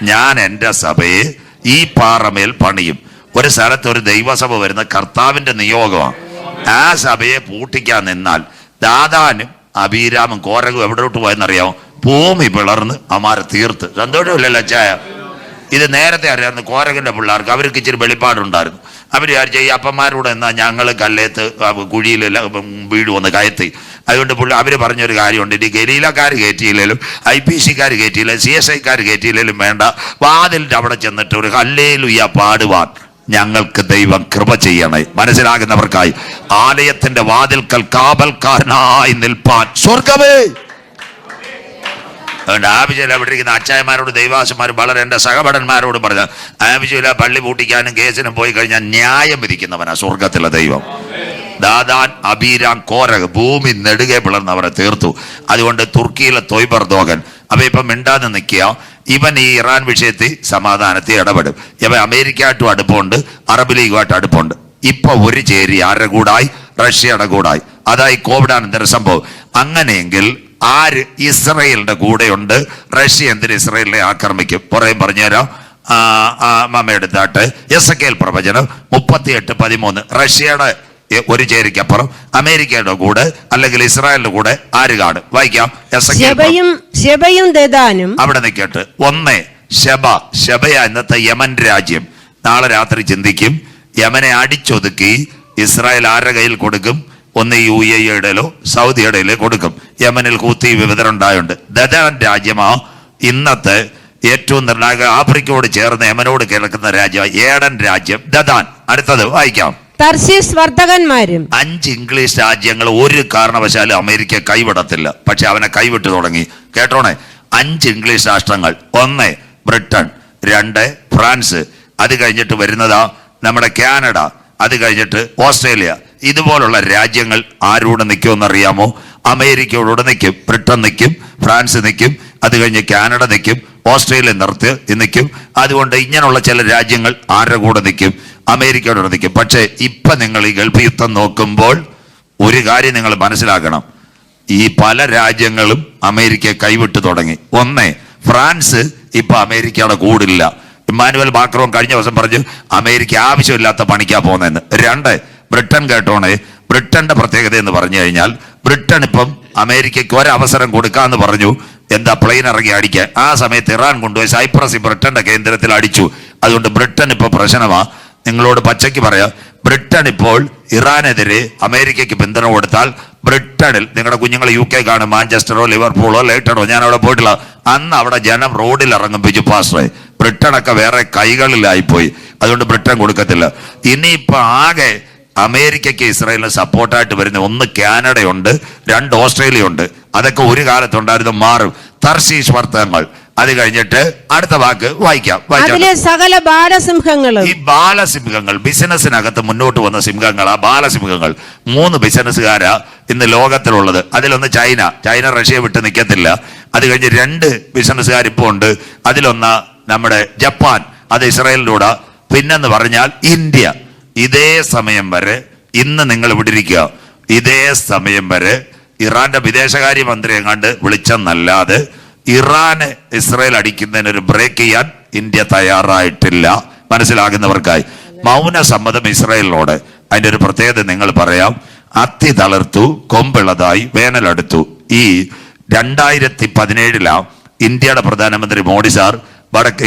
ഞാൻ എൻ്റെ സഭയെ ഈ പാറമേൽ പണിയും. ഒരു സ്ഥലത്ത് ഒരു ദൈവസഭ വരുന്ന കർത്താവിൻ്റെ നിയോഗമാണ്. ആ സഭയെ പൂട്ടിക്കാൻ നിന്നാൽ ദാദാനും അബീരാമും കോരകും എവിടോട്ട് പോയെന്നറിയാമോ? ഭൂമി പിളർന്ന് അമാരെ തീർത്ത്. സന്തോഷമില്ലല്ലോ അച്ചായ? ഇത് നേരത്തെ അറിയാമായിരുന്നു കോരകന്റെ പിള്ളേർക്ക്. അവർക്ക് ഇച്ചിരി വെളിപ്പാടുണ്ടായിരുന്നു. അവർ വിചാരിച്ച ഈ അപ്പന്മാരോട് എന്നാൽ ഞങ്ങൾ കല്ലേത്ത് കുഴിയിൽ വീഴുവന്ന് കയറ്റി. അതുകൊണ്ട് അവർ പറഞ്ഞൊരു കാര്യമുണ്ട്, ഇനി ഗലീലക്കാർ കയറ്റിയില്ലേലും IPC-ക്കാർ കയറ്റിയില്ലേലും CSI-ക്കാർ കയറ്റിയില്ലേലും വേണ്ട, വാതിലിൻ്റെ അവിടെ ചെന്നിട്ട് ഒരു ഹല്ലേലൂയ പാടുവാൻ ഞങ്ങൾക്ക് ദൈവം കൃപ ചെയ്യണേ. മനസ്സിലാകുന്നവർക്കായി. ആലയത്തിന്റെ വാതിൽക്കൽ കാവൽക്കാരനായി നിൽപ്പാൻ സ്വർഗമേ. അതുകൊണ്ട് ആവശ്യമില്ല ഇവിടെ ഇരിക്കുന്ന അച്ചായന്മാരോട് ദൈവാസന്മാർ വളരെ എൻ്റെ സഹപടന്മാരോട് പറഞ്ഞ, ആവശ്യമില്ല പള്ളി പൂട്ടിക്കാനും കേസിനും പോയി കഴിഞ്ഞാൽ ന്യായം വിധിക്കുന്നവനാ സ്വർഗത്തിലെ ദൈവം. ദാദാൻ, അബീരാം, കോരക് ഭൂമി നെടുകെ പിളർന്ന് അവരെ തീർത്തു. അതുകൊണ്ട് തുർക്കിയിലെ തൊയ്ബർദോഗൻ അവ ഇപ്പം മിണ്ടാതെ നിൽക്കുക. ഇവൻ ഈ ഇറാൻ വിഷയത്തിൽ സമാധാനത്തിൽ ഇടപെടും. ഇവൻ അമേരിക്കയായിട്ടും അടുപ്പമുണ്ട്, അറബ് ലീഗുമായിട്ട് അടുപ്പമുണ്ട്. ഇപ്പൊ ഒരു ചേരി ആരുടെ കൂടായി? റഷ്യയുടെ കൂടായി. അതായി കോവിഡാനന്തര സംഭവം. അങ്ങനെയെങ്കിൽ ആര് ഇസ്രയേലിന്റെ കൂടെയുണ്ട്? റഷ്യ എന്തിന് ഇസ്രയേലിനെ ആക്രമിക്കും? പുറകെ പറഞ്ഞുതരാം. മമ്മയെടുത്താട്ട് എസക്കേൽ പ്രവചനം 38:13. റഷ്യയുടെ ഒരു ചേരിക്കപ്പുറം അമേരിക്കയുടെ കൂടെ അല്ലെങ്കിൽ ഇസ്രായേലിന്റെ കൂടെ ആര് കാണും? വായിക്കാം. അവിടെ നിൽക്കട്ടെ. 1 ശബയ ഇന്നത്തെ യമൻ രാജ്യം. നാളെ രാത്രി ചിന്തിക്കും. യമനെ അടിച്ചൊതുക്കി ഇസ്രായേൽ ആരുടെ കയ്യിൽ കൊടുക്കും? ഒന്ന് UAE-യുടെയിലോ സൗദിയുടെയിലോ കൊടുക്കും. യമനിൽ കൂത്തി വിവിധരുണ്ടായുണ്ട്. ദദാൻ രാജ്യമാ ഇന്നത്തെ ഏറ്റവും നിർണായക. ആഫ്രിക്കയോട് ചേർന്ന് യമനോട് കിടക്കുന്ന രാജ്യം ഏഡൻ രാജ്യം, ദദാൻ. അടുത്തത് വായിക്കാം. തർശീസ് വർത്തകന്മാരും. 5 ഇംഗ്ലീഷ് രാജ്യങ്ങൾ ഒരു കാരണവശാലും അമേരിക്ക കൈവിടത്തില്ല. പക്ഷെ അവനെ കൈവിട്ടു തുടങ്ങി. കേട്ടോണേ, 5 ഇംഗ്ലീഷ് രാഷ്ട്രങ്ങൾ. 1 ബ്രിട്ടൻ, 2 ഫ്രാൻസ്, അത് കഴിഞ്ഞിട്ട് വരുന്നതാ നമ്മുടെ കാനഡ, അത് കഴിഞ്ഞിട്ട് ഓസ്ട്രേലിയ. ഇതുപോലുള്ള രാജ്യങ്ങൾ ആരോട് നിൽക്കുമെന്നറിയാമോ? അമേരിക്കയോട് നിൽക്കും. ബ്രിട്ടൻ നിൽക്കും, ഫ്രാൻസ് നിൽക്കും, അത് കഴിഞ്ഞ് കാനഡ നിൽക്കും, ഓസ്ട്രേലിയ നിൽക്കും. അതുകൊണ്ട് ഇങ്ങനെയുള്ള ചില രാജ്യങ്ങൾ ആരുടെ കൂടെ നിൽക്കും? അമേരിക്കയോട് നിൽക്കും. പക്ഷേ ഇപ്പൊ നിങ്ങൾ ഈ ഗൾഫ് യുദ്ധം നോക്കുമ്പോൾ ഒരു കാര്യം നിങ്ങൾ മനസ്സിലാക്കണം. ഈ പല രാജ്യങ്ങളും അമേരിക്കയെ കൈവിട്ടു തുടങ്ങി. 1 ഫ്രാൻസ് ഇപ്പൊ അമേരിക്കയുടെ കൂടില്ല. ഇമ്മാനുവൽ മാക്രോൺ കഴിഞ്ഞ ദിവസം പറഞ്ഞു അമേരിക്ക ആവശ്യമില്ലാത്ത പണിക്കാ പോകുന്നതെന്ന്. 2 ബ്രിട്ടൻ. കേട്ടോണേ, ബ്രിട്ടന്റെ പ്രത്യേകത എന്ന് പറഞ്ഞു കഴിഞ്ഞാൽ ബ്രിട്ടൻ ഇപ്പം അമേരിക്കയ്ക്ക് ഒരവസരം കൊടുക്കാന്ന് പറഞ്ഞു. എന്താ? പ്ലെയിൻ ഇറങ്ങി അടിക്കാൻ. ആ സമയത്ത് ഇറാൻ കൊണ്ടുപോയി സൈപ്രസ് ബ്രിട്ടന്റെ കേന്ദ്രത്തിൽ അടിച്ചു. അതുകൊണ്ട് ബ്രിട്ടൻ ഇപ്പൊ പ്രശ്നമാ. നിങ്ങളോട് പച്ചയ്ക്ക് പറയാം, ബ്രിട്ടൻ ഇപ്പോൾ ഇറാനെതിരെ അമേരിക്കയ്ക്ക് പിന്തുണ കൊടുത്താൽ ബ്രിട്ടനിൽ നിങ്ങളുടെ കുഞ്ഞുങ്ങൾ UK കാണും, മാഞ്ചസ്റ്ററോ ലിവർപൂളോ ലൈറ്റണോ. ഞാൻ അവിടെ പോയിട്ടില്ല. അന്ന് അവിടെ ജനം റോഡിൽ ഇറങ്ങും. ബിജു പാസ്റ്ററെ, ബ്രിട്ടനൊക്കെ വേറെ കൈകളിലായിപ്പോയി. അതുകൊണ്ട് ബ്രിട്ടൻ കൊടുക്കത്തില്ല. ഇനിയിപ്പോ ആകെ അമേരിക്കയ്ക്ക് ഇസ്രായേലിന് സപ്പോർട്ടായിട്ട് വരുന്ന 1 കാനഡയുണ്ട്, 2 ഓസ്ട്രേലിയ ഉണ്ട്. അതൊക്കെ ഒരു കാലത്തുണ്ടായിരുന്നു, മാറും. തർശീഷ് വർത്തകങ്ങൾ. അത് കഴിഞ്ഞിട്ട് അടുത്ത വാക്ക് വായിക്കാം. സകല ബാലസിംഹങ്ങളും. ഈ ബാലസിംഹങ്ങൾ ബിസിനസ്സിനകത്ത് മുന്നോട്ട് വന്ന സിംഹങ്ങളാ ബാലസിംഹങ്ങൾ. 3 ബിസിനസ്സുകാരാ ഇന്ന് ലോകത്തിലുള്ളത്. അതിലൊന്ന് ചൈന റഷ്യയെ വിട്ട് നിൽക്കത്തില്ല. അത് കഴിഞ്ഞ് 2 ബിസിനസ്സുകാർ ഇപ്പോൾ ഉണ്ട്. അതിലൊന്ന് നമ്മുടെ ജപ്പാൻ, അത് ഇസ്രായേലിൻ്റെ കൂടെ. പിന്നെന്ന് പറഞ്ഞാൽ ഇന്ത്യ. ഇതേ സമയം വരെ ഇന്ന് നിങ്ങൾ ഇവിടെ ഇരിക്കുക, ഇതേ സമയം വരെ ഇറാന്റെ വിദേശകാര്യമന്ത്രി എങ്ങാണ്ട് വിളിച്ചെന്നല്ലാതെ ഇറാന് ഇസ്രായേൽ അടിക്കുന്നതിനൊരു ബ്രേക്ക് ചെയ്യാൻ ഇന്ത്യ തയ്യാറായിട്ടില്ല. മനസ്സിലാകുന്നവർക്കായി. മൗനസമ്മതം ഇസ്രായേലിനോട്. അതിന്റെ ഒരു പ്രത്യേകത നിങ്ങൾ പറയാം. അത്തി തളർത്തു, കൊമ്പിളതായി, വേനലെടുത്തു. ഈ 2017 ഇന്ത്യയുടെ പ്രധാനമന്ത്രി മോഡി സാർ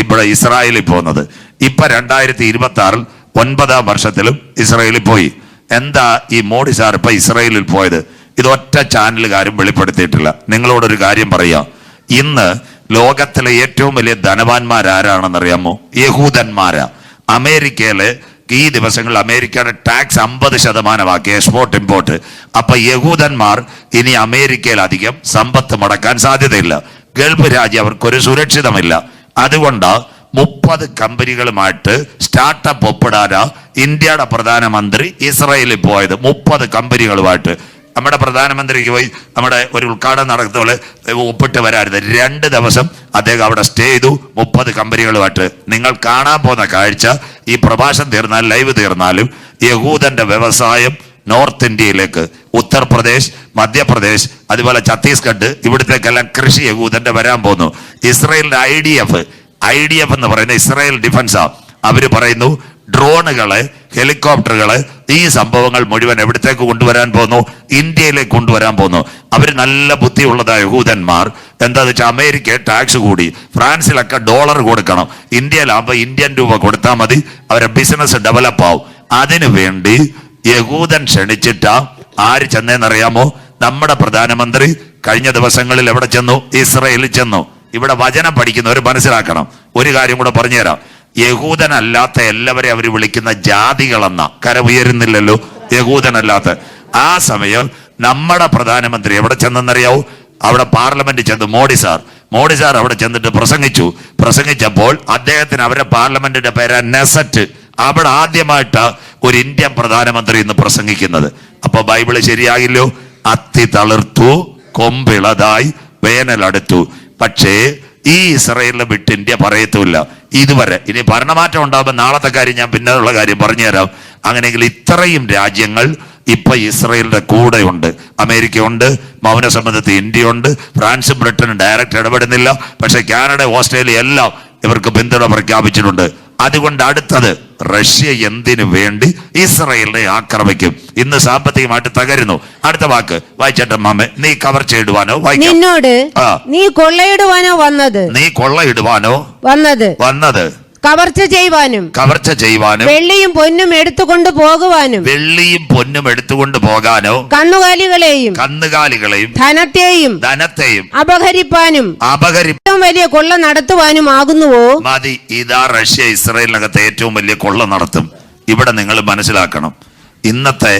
ഇവിടെ ഇസ്രായേലിൽ പോകുന്നത്. ഇപ്പൊ 2026 9ാം വർഷത്തിലും ഇസ്രായേലിൽ പോയി. എന്താ ഈ മോഡി സാർ ഇപ്പൊ ഇസ്രായേലിൽ പോയത്? ഇതൊറ്റ ചാനലുകാരും വെളിപ്പെടുത്തിയിട്ടില്ല. നിങ്ങളോടൊരു കാര്യം പറയാം. ഇന്ന് ലോകത്തിലെ ഏറ്റവും വലിയ ധനവാന്മാരാരാണെന്നറിയാമോ? യഹൂദന്മാരാ. അമേരിക്കയില് ഈ ദിവസങ്ങളിൽ അമേരിക്കയുടെ ടാക്സ് 50% എക്സ്പോർട്ട് ഇമ്പോർട്ട്. അപ്പൊ യഹൂദന്മാർ ഇനി അമേരിക്കയിൽ അധികം സമ്പത്ത് മുടക്കാൻ സാധ്യതയില്ല. ഗൾഫ് രാജ്യം അവർക്കൊരു സുരക്ഷിതമില്ല. അതുകൊണ്ട് 30 കമ്പനികളുമായിട്ട് സ്റ്റാർട്ടപ്പ് ഒപ്പിടാനാ ഇന്ത്യയുടെ പ്രധാനമന്ത്രി ഇസ്രായേലിൽ പോയത്. 30 കമ്പനികളുമായിട്ട്. നമ്മുടെ പ്രധാനമന്ത്രിക്ക് പോയി നമ്മുടെ ഒരു ഉദ്ഘാടനം നടക്കുന്ന പോലെ ഒപ്പിട്ട് വരാറുണ്ട്. 2 ദിവസം അദ്ദേഹം അവിടെ സ്റ്റേ ചെയ്തു 30 കമ്പനികളുമായിട്ട്. നിങ്ങൾ കാണാൻ പോകുന്ന കാഴ്ച, ഈ പ്രഭാഷണം തീർന്നാലും ലൈവ് തീർന്നാലും, യഹൂദന്റെ വ്യവസായം നോർത്ത് ഇന്ത്യയിലേക്ക്, ഉത്തർപ്രദേശ്, മധ്യപ്രദേശ്, അതുപോലെ ഛത്തീസ്ഗഡ്, ഇവിടത്തേക്കെല്ലാം കൃഷി യഹൂദന്റെ വരാൻ പോകുന്നു. ഇസ്രായേലിന്റെ IDF എന്ന് പറയുന്ന ഇസ്രായേൽ ഡിഫൻസാ. അവര് പറയുന്നു ഡ്രോണുകള്, ഹെലികോപ്റ്ററുകള്, ഈ സംഭവങ്ങൾ മുഴുവൻ എവിടത്തേക്ക് കൊണ്ടുവരാൻ പോകുന്നു? ഇന്ത്യയിലേക്ക് കൊണ്ടുവരാൻ പോകുന്നു. അവര് നല്ല ബുദ്ധിയുള്ളതായ യഹൂദന്മാർ. എന്താന്ന് വെച്ചാൽ അമേരിക്ക ടാക്സ് കൂടി, ഫ്രാൻസിലൊക്കെ ഡോളർ കൊടുക്കണം, ഇന്ത്യയിലാകുമ്പോൾ ഇന്ത്യൻ രൂപ കൊടുത്താൽ മതി, അവരെ ബിസിനസ് ഡെവലപ്പ് ആവും. അതിനു വേണ്ടി യഹൂദൻ ക്ഷണിച്ചിട്ടാ ആര് ചെന്നേന്നറിയാമോ? നമ്മുടെ പ്രധാനമന്ത്രി കഴിഞ്ഞ ദിവസങ്ങളിൽ എവിടെ ചെന്നു? ഇസ്രായേലിൽ ചെന്നു. ഇവിടെ വചനം പഠിക്കുന്നവർ മനസ്സിലാക്കണം. ഒരു കാര്യം കൂടെ പറഞ്ഞുതരാം. യഹൂദനല്ലാത്ത എല്ലാവരെയും അവർ വിളിക്കുന്ന ജാതികളെന്ന. കര ഉയരുന്നില്ലല്ലോ യഹൂദനല്ലാത്ത. ആ സമയം നമ്മുടെ പ്രധാനമന്ത്രി എവിടെ ചെന്നെന്നറിയാവൂ? അവിടെ പാർലമെന്റ് ചെന്നു. മോഡി സാർ അവിടെ ചെന്നിട്ട് പ്രസംഗിച്ചപ്പോൾ അദ്ദേഹത്തിന് അവരുടെ പാർലമെന്റിന്റെ പേര് നെസറ്റ്. അവിടെ ആദ്യമായിട്ട് ഒരു ഇന്ത്യൻ പ്രധാനമന്ത്രി ഇന്ന് പ്രസംഗിക്കുന്നത്. അപ്പൊ ബൈബിള് ശരിയാകില്ലോ? അത്തി തളിർത്തു, കൊമ്പിളതായി, വേനലടുത്തു. പക്ഷേ ഈ ഇസ്രായേലിനെ വിട്ട് ഇന്ത്യ പറയത്തുമില്ല ഇതുവരെ. ഇനി ഭരണമാറ്റം ഉണ്ടാകുമ്പോൾ നാളത്തെ കാര്യം ഞാൻ പിന്നെയുള്ള കാര്യം പറഞ്ഞുതരാം. അങ്ങനെയെങ്കിൽ ഇത്രയും രാജ്യങ്ങൾ ഇപ്പൊ ഇസ്രായേലിന്റെ കൂടെയുണ്ട്. അമേരിക്കയുണ്ട്, മൗനസമ്മതത്തിൽ ഇന്ത്യയുണ്ട്, ഫ്രാൻസും ബ്രിട്ടനും ഡയറക്റ്റ് ഇടപെടുന്നില്ല. പക്ഷെ കാനഡ, ഓസ്ട്രേലിയ എല്ലാം ഇവർക്ക് പിന്തുണ പ്രഖ്യാപിച്ചിട്ടുണ്ട്. അതുകൊണ്ട് അടുത്തത് റഷ്യ എന്തിനു വേണ്ടി ഇസ്രായേലിനെ ആക്രമിക്കും? ഇന്ന് സാമ്പത്തികമായിട്ട് തകരുന്നു. അടുത്ത വാക്ക് വായിച്ചേട്ടൻ മാമേ. നീ കവർച്ച ഇടുവാനോ? നിന്നോട് നീ കൊള്ളയിടുവാനോ വന്നത് കവർച്ച ചെയ്യുവാനും വെള്ളിയും പൊന്നും എടുത്തുകൊണ്ട് പോകുവാനോ കന്നുകാലികളെയും ധനത്തെയും അപഹരിപ്പാനും വലിയ കൊള്ള നടത്തുവാനും ആകുന്നുവോ? മതി. ഇതാ റഷ്യ ഇസ്രായേലിനകത്ത് ഏറ്റവും വലിയ കൊള്ള നടത്തും. ഇവിടെ നിങ്ങൾ മനസ്സിലാക്കണം, ഇന്നത്തെ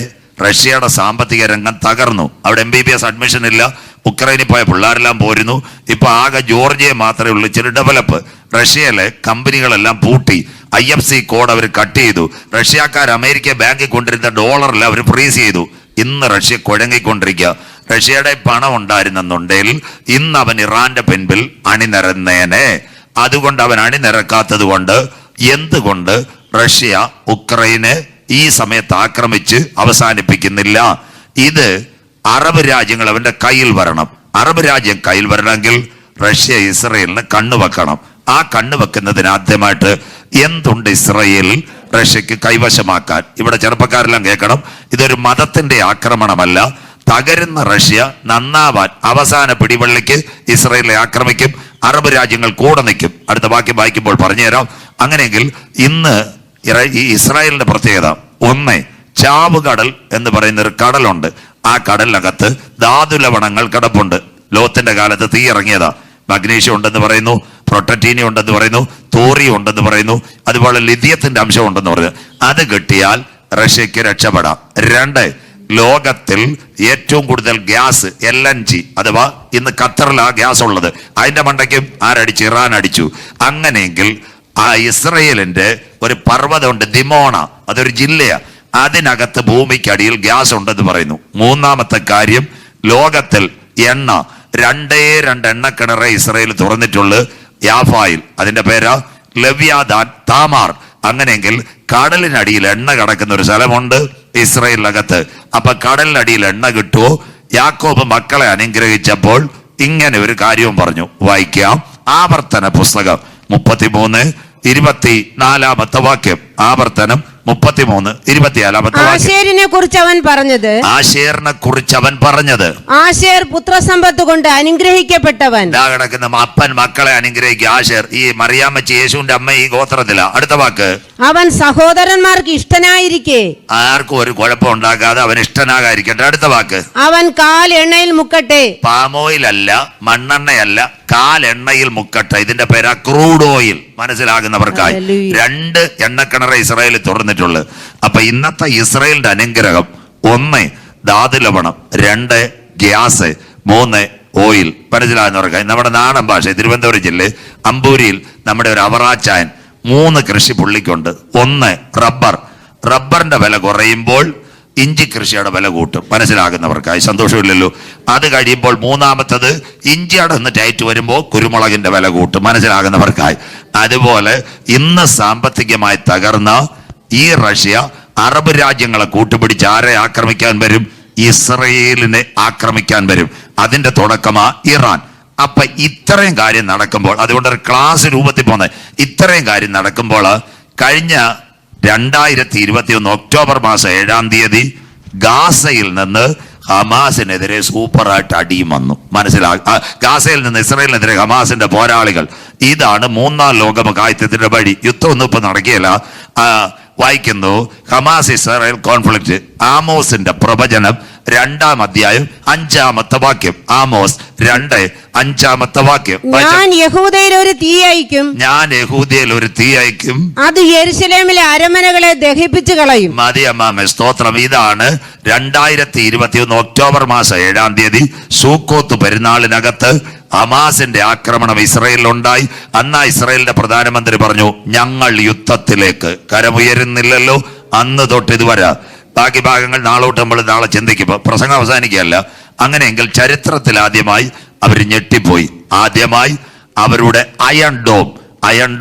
റഷ്യയുടെ സാമ്പത്തിക രംഗം തകർന്നു. അവിടെ MBBS അഡ്മിഷൻ ഇല്ല. ഉക്രൈനിൽ പോയ പിള്ളേരെല്ലാം പോരുന്നു. ഇപ്പൊ ആകെ ജോർജിയ മാത്രമേ ഉള്ളൂ ഇച്ചിരി ഡെവലപ്പ്. റഷ്യയിലെ കമ്പനികളെല്ലാം പൂട്ടി. IFC കോഡ് അവർ കട്ട് ചെയ്തു. റഷ്യക്കാർ അമേരിക്ക ബാങ്കിൽ കൊണ്ടിരുന്ന ഡോളറിൽ അവർ ഫ്രീസ് ചെയ്തു. ഇന്ന് റഷ്യ കുഴങ്ങിക്കൊണ്ടിരിക്കുക. റഷ്യയുടെ പണം ഉണ്ടായിരുന്നെന്നുണ്ടെങ്കിൽ ഇന്ന് അവൻ ഇറാന്റെ പിൻപിൽ അണിനിരന്നേനെ. അതുകൊണ്ട് അവൻ അണിനിരക്കാത്തത് കൊണ്ട് എന്തുകൊണ്ട് റഷ്യ ഉക്രൈനെ ഈ സമയത്ത് ആക്രമിച്ച് അവസാനിപ്പിക്കുന്നില്ല? ഇത് അറബ് രാജ്യങ്ങൾ അവന്റെ കയ്യിൽ വരണം. അറബ് രാജ്യം കയ്യിൽ വരണമെങ്കിൽ റഷ്യ ഇസ്രായേലിന് കണ്ണുവെക്കണം. ആ കണ്ണുവെക്കുന്നതിന് ആദ്യമായിട്ട് എന്തുണ്ട് ഇസ്രായേലിൽ റഷ്യക്ക് കൈവശമാക്കാൻ? ഇവിടെ ചെറുപ്പക്കാരെല്ലാം കേൾക്കണം, ഇതൊരു മതത്തിന്റെ ആക്രമണമല്ല. തകരുന്ന റഷ്യ നന്നാവാൻ അവസാന പിടിവള്ളിക്ക് ഇസ്രായേലിനെ ആക്രമിക്കും. അറബ് രാജ്യങ്ങൾ കൂടെ നിൽക്കും. അടുത്ത വാക്യം വായിക്കുമ്പോൾ പറഞ്ഞുതരാം. അങ്ങനെയെങ്കിൽ ഇന്ന് ഈ ഇസ്രായേലിന്റെ പ്രത്യേകത, ഒന്ന്, ചാവുകടൽ എന്ന് പറയുന്ന ഒരു കടലുണ്ട്. ആ കടലിനകത്ത് ധാതുലവണങ്ങൾ കിടപ്പുണ്ട്. ലോത്തിന്റെ കാലത്ത് തീ ഇറങ്ങിയതാ. മഗ്നീഷ്യം ഉണ്ടെന്ന് പറയുന്നു, പ്രൊട്ടറ്റീനിയം ഉണ്ടെന്ന് പറയുന്നു, തോറിയം ഉണ്ടെന്ന് പറയുന്നു, അതുപോലെ ലിഥിയത്തിന്റെ അംശം ഉണ്ടെന്ന് പറയുന്നു. അത് കിട്ടിയാൽ റഷ്യക്ക് രക്ഷപ്പെടാം. 2, ലോകത്തിൽ ഏറ്റവും കൂടുതൽ ഗ്യാസ് LNG അഥവാ ഇന്ന് ഖത്തറിലാ ഗ്യാസ് ഉള്ളത്. അതിന്റെ മണ്ടയ്ക്കും ആരടിച്ചു? ഇറാൻ അടിച്ചു. അങ്ങനെയെങ്കിൽ ആ ഇസ്രയേലിന്റെ ഒരു പർവ്വതമുണ്ട്, ദിമോണ, അതൊരു ജില്ലയാ. അതിനകത്ത് ഭൂമിക്കടിയിൽ ഗ്യാസ് ഉണ്ടെന്ന് പറയുന്നു. 3-ാമത്തെ കാര്യം, ലോകത്തിൽ എണ്ണ 2 എണ്ണക്കിണറെ ഇസ്രയേൽ തുറന്നിട്ടുള്ളു. യാഫായിൽ, അതിന്റെ പേരാ ലവ്യാദാൻ താമാർ. അങ്ങനെയെങ്കിൽ കടലിനടിയിൽ എണ്ണ കിടക്കുന്ന ഒരു സ്ഥലമുണ്ട് ഇസ്രയേലിനകത്ത്. അപ്പൊ കടലിനടിയിൽ എണ്ണ കിട്ടുമോ? യാക്കോബ് മക്കളെ അനുഗ്രഹിച്ചപ്പോൾ ഇങ്ങനെ ഒരു കാര്യവും പറഞ്ഞു. വായിക്കാം. ആവർത്തന പുസ്തകം 33:24 വാക്യം. ആവർത്തനം 33:24 ആശേരിനെ കുറിച്ച് അവൻ പറഞ്ഞത് ആശേർ പുത്രസമ്പത്ത് കൊണ്ട് അനുഗ്രഹിക്കപ്പെട്ടവൻ. കിടക്കുന്ന അപ്പൻ മക്കളെ അനുഗ്രഹിക്കുക. ആശേർ, ഈ മറിയാമ്മച്ചി യേശുവിന്റെ അമ്മ ഈ ഗോത്രത്തില. അടുത്ത വാക്ക്, അവൻ സഹോദരന്മാർക്ക് ഇഷ്ടനായിരിക്കെ ആർക്കും ഒരു കുഴപ്പം ഉണ്ടാകാതെ അവൻ ഇഷ്ടനാകാതിരിക്കട്ടെ. അടുത്ത വാക്ക്, അവൻ കാൽ എണ്ണയിൽ മുക്കട്ടെ. പാമോയിലല്ല, മണ്ണെണ്ണയല്ല, കാലെണ്ണയിൽ മുക്കട്ടെ. ഇതിന്റെ പേരാ ക്രൂഡ് ഓയിൽ. മനസ്സിലാകുന്നവർക്കായി ഹല്ലേലൂയ. 2 എണ്ണക്കിണറ് ഇസ്രായേൽ തുറന്നിട്ടുള്ളത്. അപ്പൊ ഇന്നത്തെ ഇസ്രായേലിന്റെ അനുഗ്രഹം: 1 ധാതു ലവണം, 2 ഗ്യാസ്, 3 ഓയിൽ. മനസ്സിലാകുന്നവർക്കായി നമ്മുടെ നാടൻ ഭാഷ തിരുവനന്തപുരം ജില്ലയിൽ അമ്പൂരിയിൽ നമ്മുടെ ഒരു അവറാച്ചായൻ 3 കൃഷി പുള്ളിക്കുണ്ട്. 1 റബ്ബറിന്റെ വില കുറയുമ്പോൾ ഇഞ്ചി കൃഷിയുടെ വില കൂട്ടും. മനസ്സിലാകുന്നവർക്കായി സന്തോഷമില്ലല്ലോ. അത് കഴിയുമ്പോൾ 3ാമത്തത് ഇഞ്ചിയുടെ ഒന്ന് ടൈറ്റ് വരുമ്പോൾ കുരുമുളകിന്റെ വില കൂട്ടും. മനസ്സിലാകുന്നവർക്കായി. അതുപോലെ ഇന്ന് സാമ്പത്തികമായി തകർന്ന ഈ റഷ്യ അറബ് രാജ്യങ്ങളെ കൂട്ടുപിടിച്ച് ആരെ ആക്രമിക്കാൻ വരും? ഇസ്രയേലിനെ ആക്രമിക്കാൻ വരും. അതിന്റെ തുടക്കമാ ഇറാൻ. അപ്പൊ ഇത്രയും കാര്യം നടക്കുമ്പോൾ, അതുകൊണ്ട് ഒരു ക്ലാസ് രൂപത്തിൽ പോകുന്നത്, ഇത്രയും കാര്യം നടക്കുമ്പോൾ കഴിഞ്ഞ 2021 ഒക്ടോബർ മാസം 7-ാം തീയതി ഗാസയിൽ നിന്ന് ഹമാസിനെതിരെ സൂപ്പറായിട്ട് അടിയും വന്നു. ഗാസയിൽ നിന്ന് ഇസ്രായേലിനെതിരെ ഹമാസിന്റെ പോരാളികൾ. ഇതാണ് 3ാം ലോകമഹായുദ്ധത്തിന്റെ വഴി. യുദ്ധമൊന്നും ഇപ്പൊ നടക്കുകയില്ല. വായിക്കുന്നു ഹമാസ് ഇസ്രായേൽ കോൺഫ്ലിക്റ്റ്. ആമോസിന്റെ പ്രവചനം 2-ാം അധ്യായം 5-ാമത്തെ വാക്യം. ആമോസ് 2:5 വാക്യം. ഞാൻ യഹൂദയിൽ ഒരു തീ അയക്കും, അത് യെരുശലേമിലെ അരമനകളെ ദഹിപ്പിച്ചു കളയും. മതി അമ്മാമേ, സ്തോത്രം. ഇതാണ് 2021 ഒക്ടോബർ മാസം 7-ാം തീയതി സൂക്കോത്ത് പെരുന്നാളിനകത്ത് ഹമാസിന്റെ ആക്രമണം ഇസ്രായേലിലുണ്ടായി. അന്ന് ഇസ്രായേലിന്റെ പ്രധാനമന്ത്രി പറഞ്ഞു, ഞങ്ങൾ യുദ്ധത്തിലേക്ക് കരമുയരുന്നില്ലല്ലോ. അന്ന് തൊട്ട് ഇതുവരെ. ബാക്കി ഭാഗങ്ങൾ നാളോട്ട് നമ്മൾ നാളെ ചിന്തിക്കുമ്പോൾ പ്രസംഗം അവസാനിക്കുകയല്ല. അങ്ങനെയെങ്കിൽ ചരിത്രത്തിൽ ആദ്യമായി അവർ ഞെട്ടിപ്പോയി. ആദ്യമായി അവരുടെ അയൺ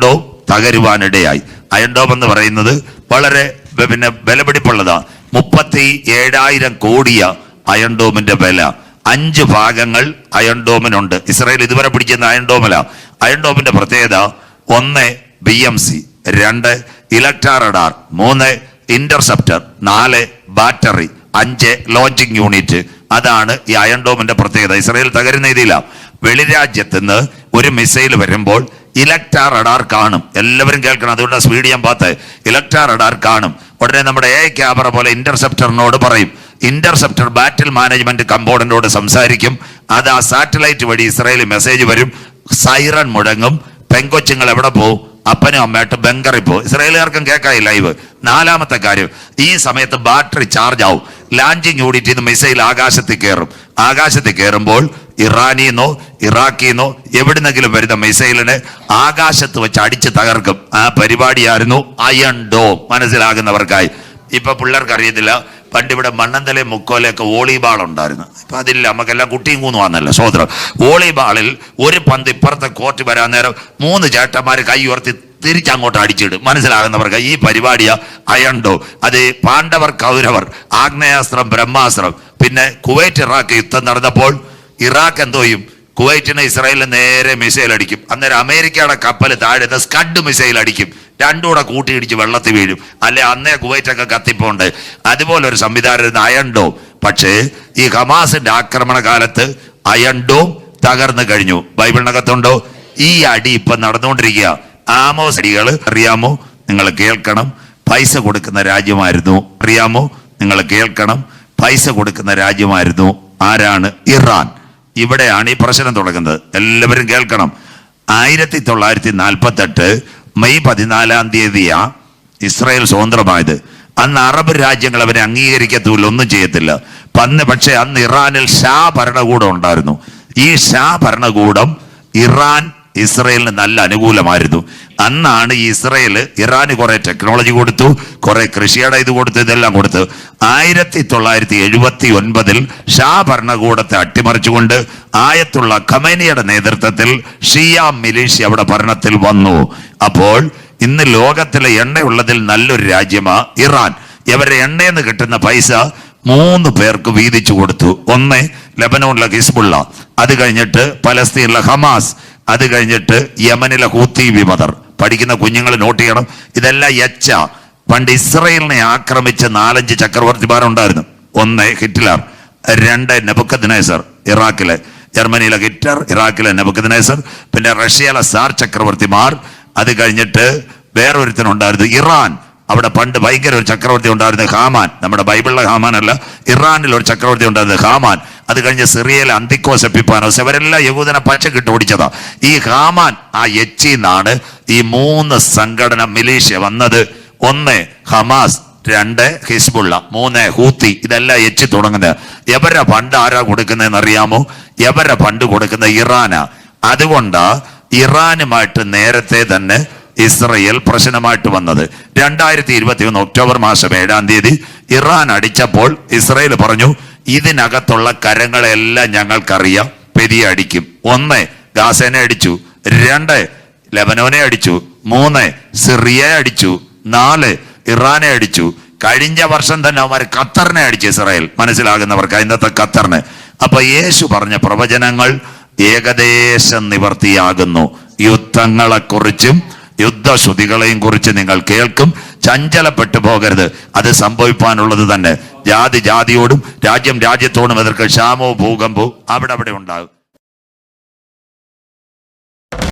ഡോം തകരുവാനിടയായി. അയൺ ഡോം എന്ന് പറയുന്നത് വളരെ വിലപിടിപ്പുള്ളതാ. 37,000 കോടിയ അയൺ ഡോമിന്റെ വില. 5 ഭാഗങ്ങൾ അയൺ ഡോമിനുണ്ട്. ഇസ്രായേൽ ഇതുവരെ പിടിക്കുന്ന അയൺ ഡോമില. അയൺ ഡോമിന്റെ പ്രത്യേകത: 1 BMC, 2 ഇലക്ട്രാ radar, 3 interceptor, 4 battery, 5 launching unit. അതാണ് ഈ അയൺ ഡോമിന്റെ പ്രത്യേകത. ഇസ്രായേൽ തകരുന്ന ഇതില്ല. വെളിരാജ്യത്ത് നിന്ന് ഒരു മിസൈൽ വരുമ്പോൾ ഇലക്ട്രാ റഡാർ കാണും. എല്ലാവരും കേൾക്കണം, അതുകൊണ്ട് സ്പീഡ് ഞാൻ പാത്ത്. ഇലക്ട്രാ റഡാർ കാണും. ഉടനെ നമ്മുടെ ക്യാമറ പോലെ ഇന്റർസെപ്റ്ററിനോട് പറയും. ഇന്റർസെപ്റ്റർ ബാറ്റിൽ മാനേജ്മെന്റ് കമ്പോണന്റോട് സംസാരിക്കും. അത് ആ സാറ്റലൈറ്റ് വഴി ഇസ്രായേലി മെസ്സേജ് വരും. സൈറൺ മുഴങ്ങും. പെങ്കൊച്ചുങ്ങൾ എവിടെ പോകും? അപ്പനും അമ്മയായിട്ട് ബങ്കറിൽ പോകും. ഇസ്രായേലുകാർക്കും കേൾക്കായി ലൈവ്. 4ാമത്തെ കാര്യം, ഈ സമയത്ത് ബാറ്ററി ചാർജ് ആവും. ലാൻഡിങ് യൂണിറ്റിൽ നിന്ന് മിസൈൽ ആകാശത്തിൽ കയറും. ആകാശത്തിൽ കയറുമ്പോൾ ഇറാനിന്നോ ഇറാഖിന്നോ എവിടുന്നെങ്കിലും വരുന്ന മിസൈലിനെ ആകാശത്ത് വെച്ച് അടിച്ച് തകർക്കും. ആ പരിപാടിയായിരുന്നു അയൺ ഡോം. മനസ്സിലാകുന്നവർക്കായി. ഇപ്പൊ പിള്ളേർക്ക് അറിയത്തില്ല, പണ്ട് ഇവിടെ മണ്ണന്തലെ മുക്കോലൊക്കെ വോളിബാൾ ഉണ്ടായിരുന്നു. ഇപ്പൊ അതില്ല. നമുക്കെല്ലാം കുട്ടിയും കൂന്നുവാന്നല്ലോ. സോദരം, വോളിബാളിൽ ഒരു പന്ത് ഇപ്പുറത്തെ കോർട്ട് വരാൻ നേരം 3 ചേട്ടന്മാർ കൈ ഉയർത്തി തിരിച്ചങ്ങോട്ട് അടിച്ചിടും. മനസ്സിലാകുന്നവർക്ക് ഈ പരിപാടിയാ അയൺ ഡോം. അത് പാണ്ഡവർ കൗരവർ, ആഗ്നേയാസ്ത്രം ബ്രഹ്മാസ്ത്രം. പിന്നെ കുവൈറ്റ് ഇറാഖ് യുദ്ധം നടന്നപ്പോൾ ഇറാഖ് എന്തോ ചെയ്യും? കുവൈറ്റിന് ഇസ്രായേലിന് നേരെ മിസൈൽ അടിക്കും. അന്നേരം അമേരിക്കയുടെ കപ്പൽ താഴെ സ്കഡ് മിസൈൽ അടിക്കും. 2 കൂടെ കൂട്ടിയിടിച്ച് വെള്ളത്തിൽ വീഴും. അല്ലെ അന്നേ കുവൈറ്റൊക്കെ കത്തിപ്പോണ്ട്. അതുപോലെ ഒരു സംവിധാനം അയൺ ഡോം. പക്ഷേ ഈ ഹമാസിന്റെ ആക്രമണ കാലത്ത് അയൺ ഡോം തകർന്നു കഴിഞ്ഞു. ബൈബിളിനകത്തുണ്ടോ? ഈ അടി ഇപ്പൊ നടന്നുകൊണ്ടിരിക്കുക. ആമോസ് അടികൾ അറിയാമോ? നിങ്ങൾ കേൾക്കണം. പൈസ കൊടുക്കുന്ന രാജ്യമായിരുന്നു. അറിയാമോ? നിങ്ങൾ കേൾക്കണം. പൈസ കൊടുക്കുന്ന രാജ്യമായിരുന്നു. ആരാണ്? ഇറാൻ. ഇവിടെയാണ് ഈ പ്രശ്നം തുടങ്ങുന്നത്. എല്ലാവരും കേൾക്കണം. 1948 മെയ് 14-ാം തീയതിയാ ഇസ്രായേൽ സ്വതന്ത്രമായത്. അന്ന് അറബ് രാജ്യങ്ങൾ അവരെ അംഗീകരിക്കത്തൂല്ല, ഒന്നും ചെയ്യത്തില്ല. പക്ഷേ അന്ന് ഇറാനിൽ ഷാ ഭരണകൂടം ഉണ്ടായിരുന്നു. ഈ ഷാ ഭരണകൂടം ഇസ്രായേലിന് നല്ല അനുകൂലമായിരുന്നു. അന്നാണ് ഈ ഇറാന് കുറെ ടെക്നോളജി കൊടുത്തു, കുറെ കൃഷിയുടെ ഇത് കൊടുത്തു, ഇതെല്ലാം കൊടുത്തു. 1979 ഷാ ഭരണകൂടത്തെ അട്ടിമറിച്ചുകൊണ്ട് ആയത്തുള്ള ഖമേനിയുടെ നേതൃത്വത്തിൽ ഷിയ മിലീഷ്യ അവിടെ ഭരണത്തിൽ വന്നു. അപ്പോൾ ഇന്ന് ലോകത്തിലെ എണ്ണയുള്ളതിൽ നല്ലൊരു രാജ്യമാ ഇറാൻ. ഇവരുടെ എണ്ണയെന്ന് കിട്ടുന്ന പൈസ 3 പേർക്ക് വീതിച്ചു കൊടുത്തു. 1 ലെബനോണിലെ ഹിസ്ബുള്ള, അത് കഴിഞ്ഞിട്ട് പലസ്തീനിലെ ഹമാസ്, അത് കഴിഞ്ഞിട്ട് യമനിലെ ഹൂത്തി വിമതർ. പഠിക്കുന്ന കുഞ്ഞുങ്ങൾ നോട്ട് ചെയ്യണം. ഇതെല്ലാം പണ്ട് ഇസ്രായേലിനെ ആക്രമിച്ച 4-5 ചക്രവർത്തിമാരുണ്ടായിരുന്നു. 1 ഹിറ്റ്ലർ, 2 നെബുക്കദ്നേസർ ഇറാഖിലെ, ജർമ്മനിയിലെ ഹിറ്റ്ലർ, ഇറാഖിലെ നെബുക്കദ്നേസർ, പിന്നെ റഷ്യയിലെ സാർ ചക്രവർത്തിമാർ. അത് കഴിഞ്ഞിട്ട് വേറൊരുത്തനുണ്ടായിരുന്നു ഇറാൻ. അവിടെ പണ്ട് ഭയങ്കര ഒരു ചക്രവർത്തി ഉണ്ടായിരുന്നു, ഹാമാൻ. നമ്മുടെ ബൈബിളിലെ ഹാമാൻ അല്ല, ഇറാനിൽ ഒരു ചക്രവർത്തി ഉണ്ടായിരുന്നു ഹാമാൻ. അത് കഴിഞ്ഞ് സിറിയയിലെ അന്തിക്കോസ് എപ്പിഫാനോസ്, ഇവരെല്ലാം യഹൂദനെ പച്ചക്കിട്ട് ഓടിച്ചതാ. ഈ ഹാമാൻ ആ എച്ചിന്നാണ് ഈ 3 സംഘടന മിലീഷ്യ വന്നത്. 1 ഹമാസ്, 2 ഹിസ്ബുള്ള, 3 ഹൂത്തി. ഇതെല്ലാം എച്ചി തുടങ്ങുന്നത്. എവരെ ഫണ്ട് ആരാ കൊടുക്കുന്നതെന്ന് അറിയാമോ? എവരെ ഫണ്ട് കൊടുക്കുന്ന ഇറാനാ. അതുകൊണ്ടാ ഇറാനുമായിട്ട് നേരത്തെ തന്നെ ഇസ്രയേൽ പ്രശ്നമായിട്ട് വന്നത്. 2021 ഒക്ടോബർ മാസം 7-ാം തീയതി ഇറാൻ അടിച്ചപ്പോൾ ഇസ്രയേൽ പറഞ്ഞു, ഇതിനകത്തുള്ള കരങ്ങളെല്ലാം ഞങ്ങൾക്കറിയാം, പെരിയ അടിക്കും. 1 ഗാസനെ അടിച്ചു, 2 ലെബനോനെ അടിച്ചു, 3 സിറിയയെ അടിച്ചു, 4 ഇറാനെ അടിച്ചു. കഴിഞ്ഞ വർഷം തന്നെ അവന്മാർ ഖത്തറിനെ അടിച്ചു ഇസ്രായേൽ. മനസ്സിലാകുന്നവർക്ക് ഇന്നത്തെ ഖത്തറിന്. അപ്പൊ യേശു പറഞ്ഞ പ്രവചനങ്ങൾ ഏകദേശം നിവർത്തിയാകുന്നു. യുദ്ധങ്ങളെക്കുറിച്ചും യുദ്ധശ്രുതികളെയും കുറിച്ച് നിങ്ങൾ കേൾക്കും. ചഞ്ചലപ്പെട്ടു പോകരുത്. അത് സംഭവിക്കാനുള്ളത് തന്നെ. ജാതി ജാതിയോടും രാജ്യം രാജ്യത്തോടും എതിർക്കും. ക്ഷാമവും ഭൂകമ്പവും അവിടെ ഉണ്ടാകും.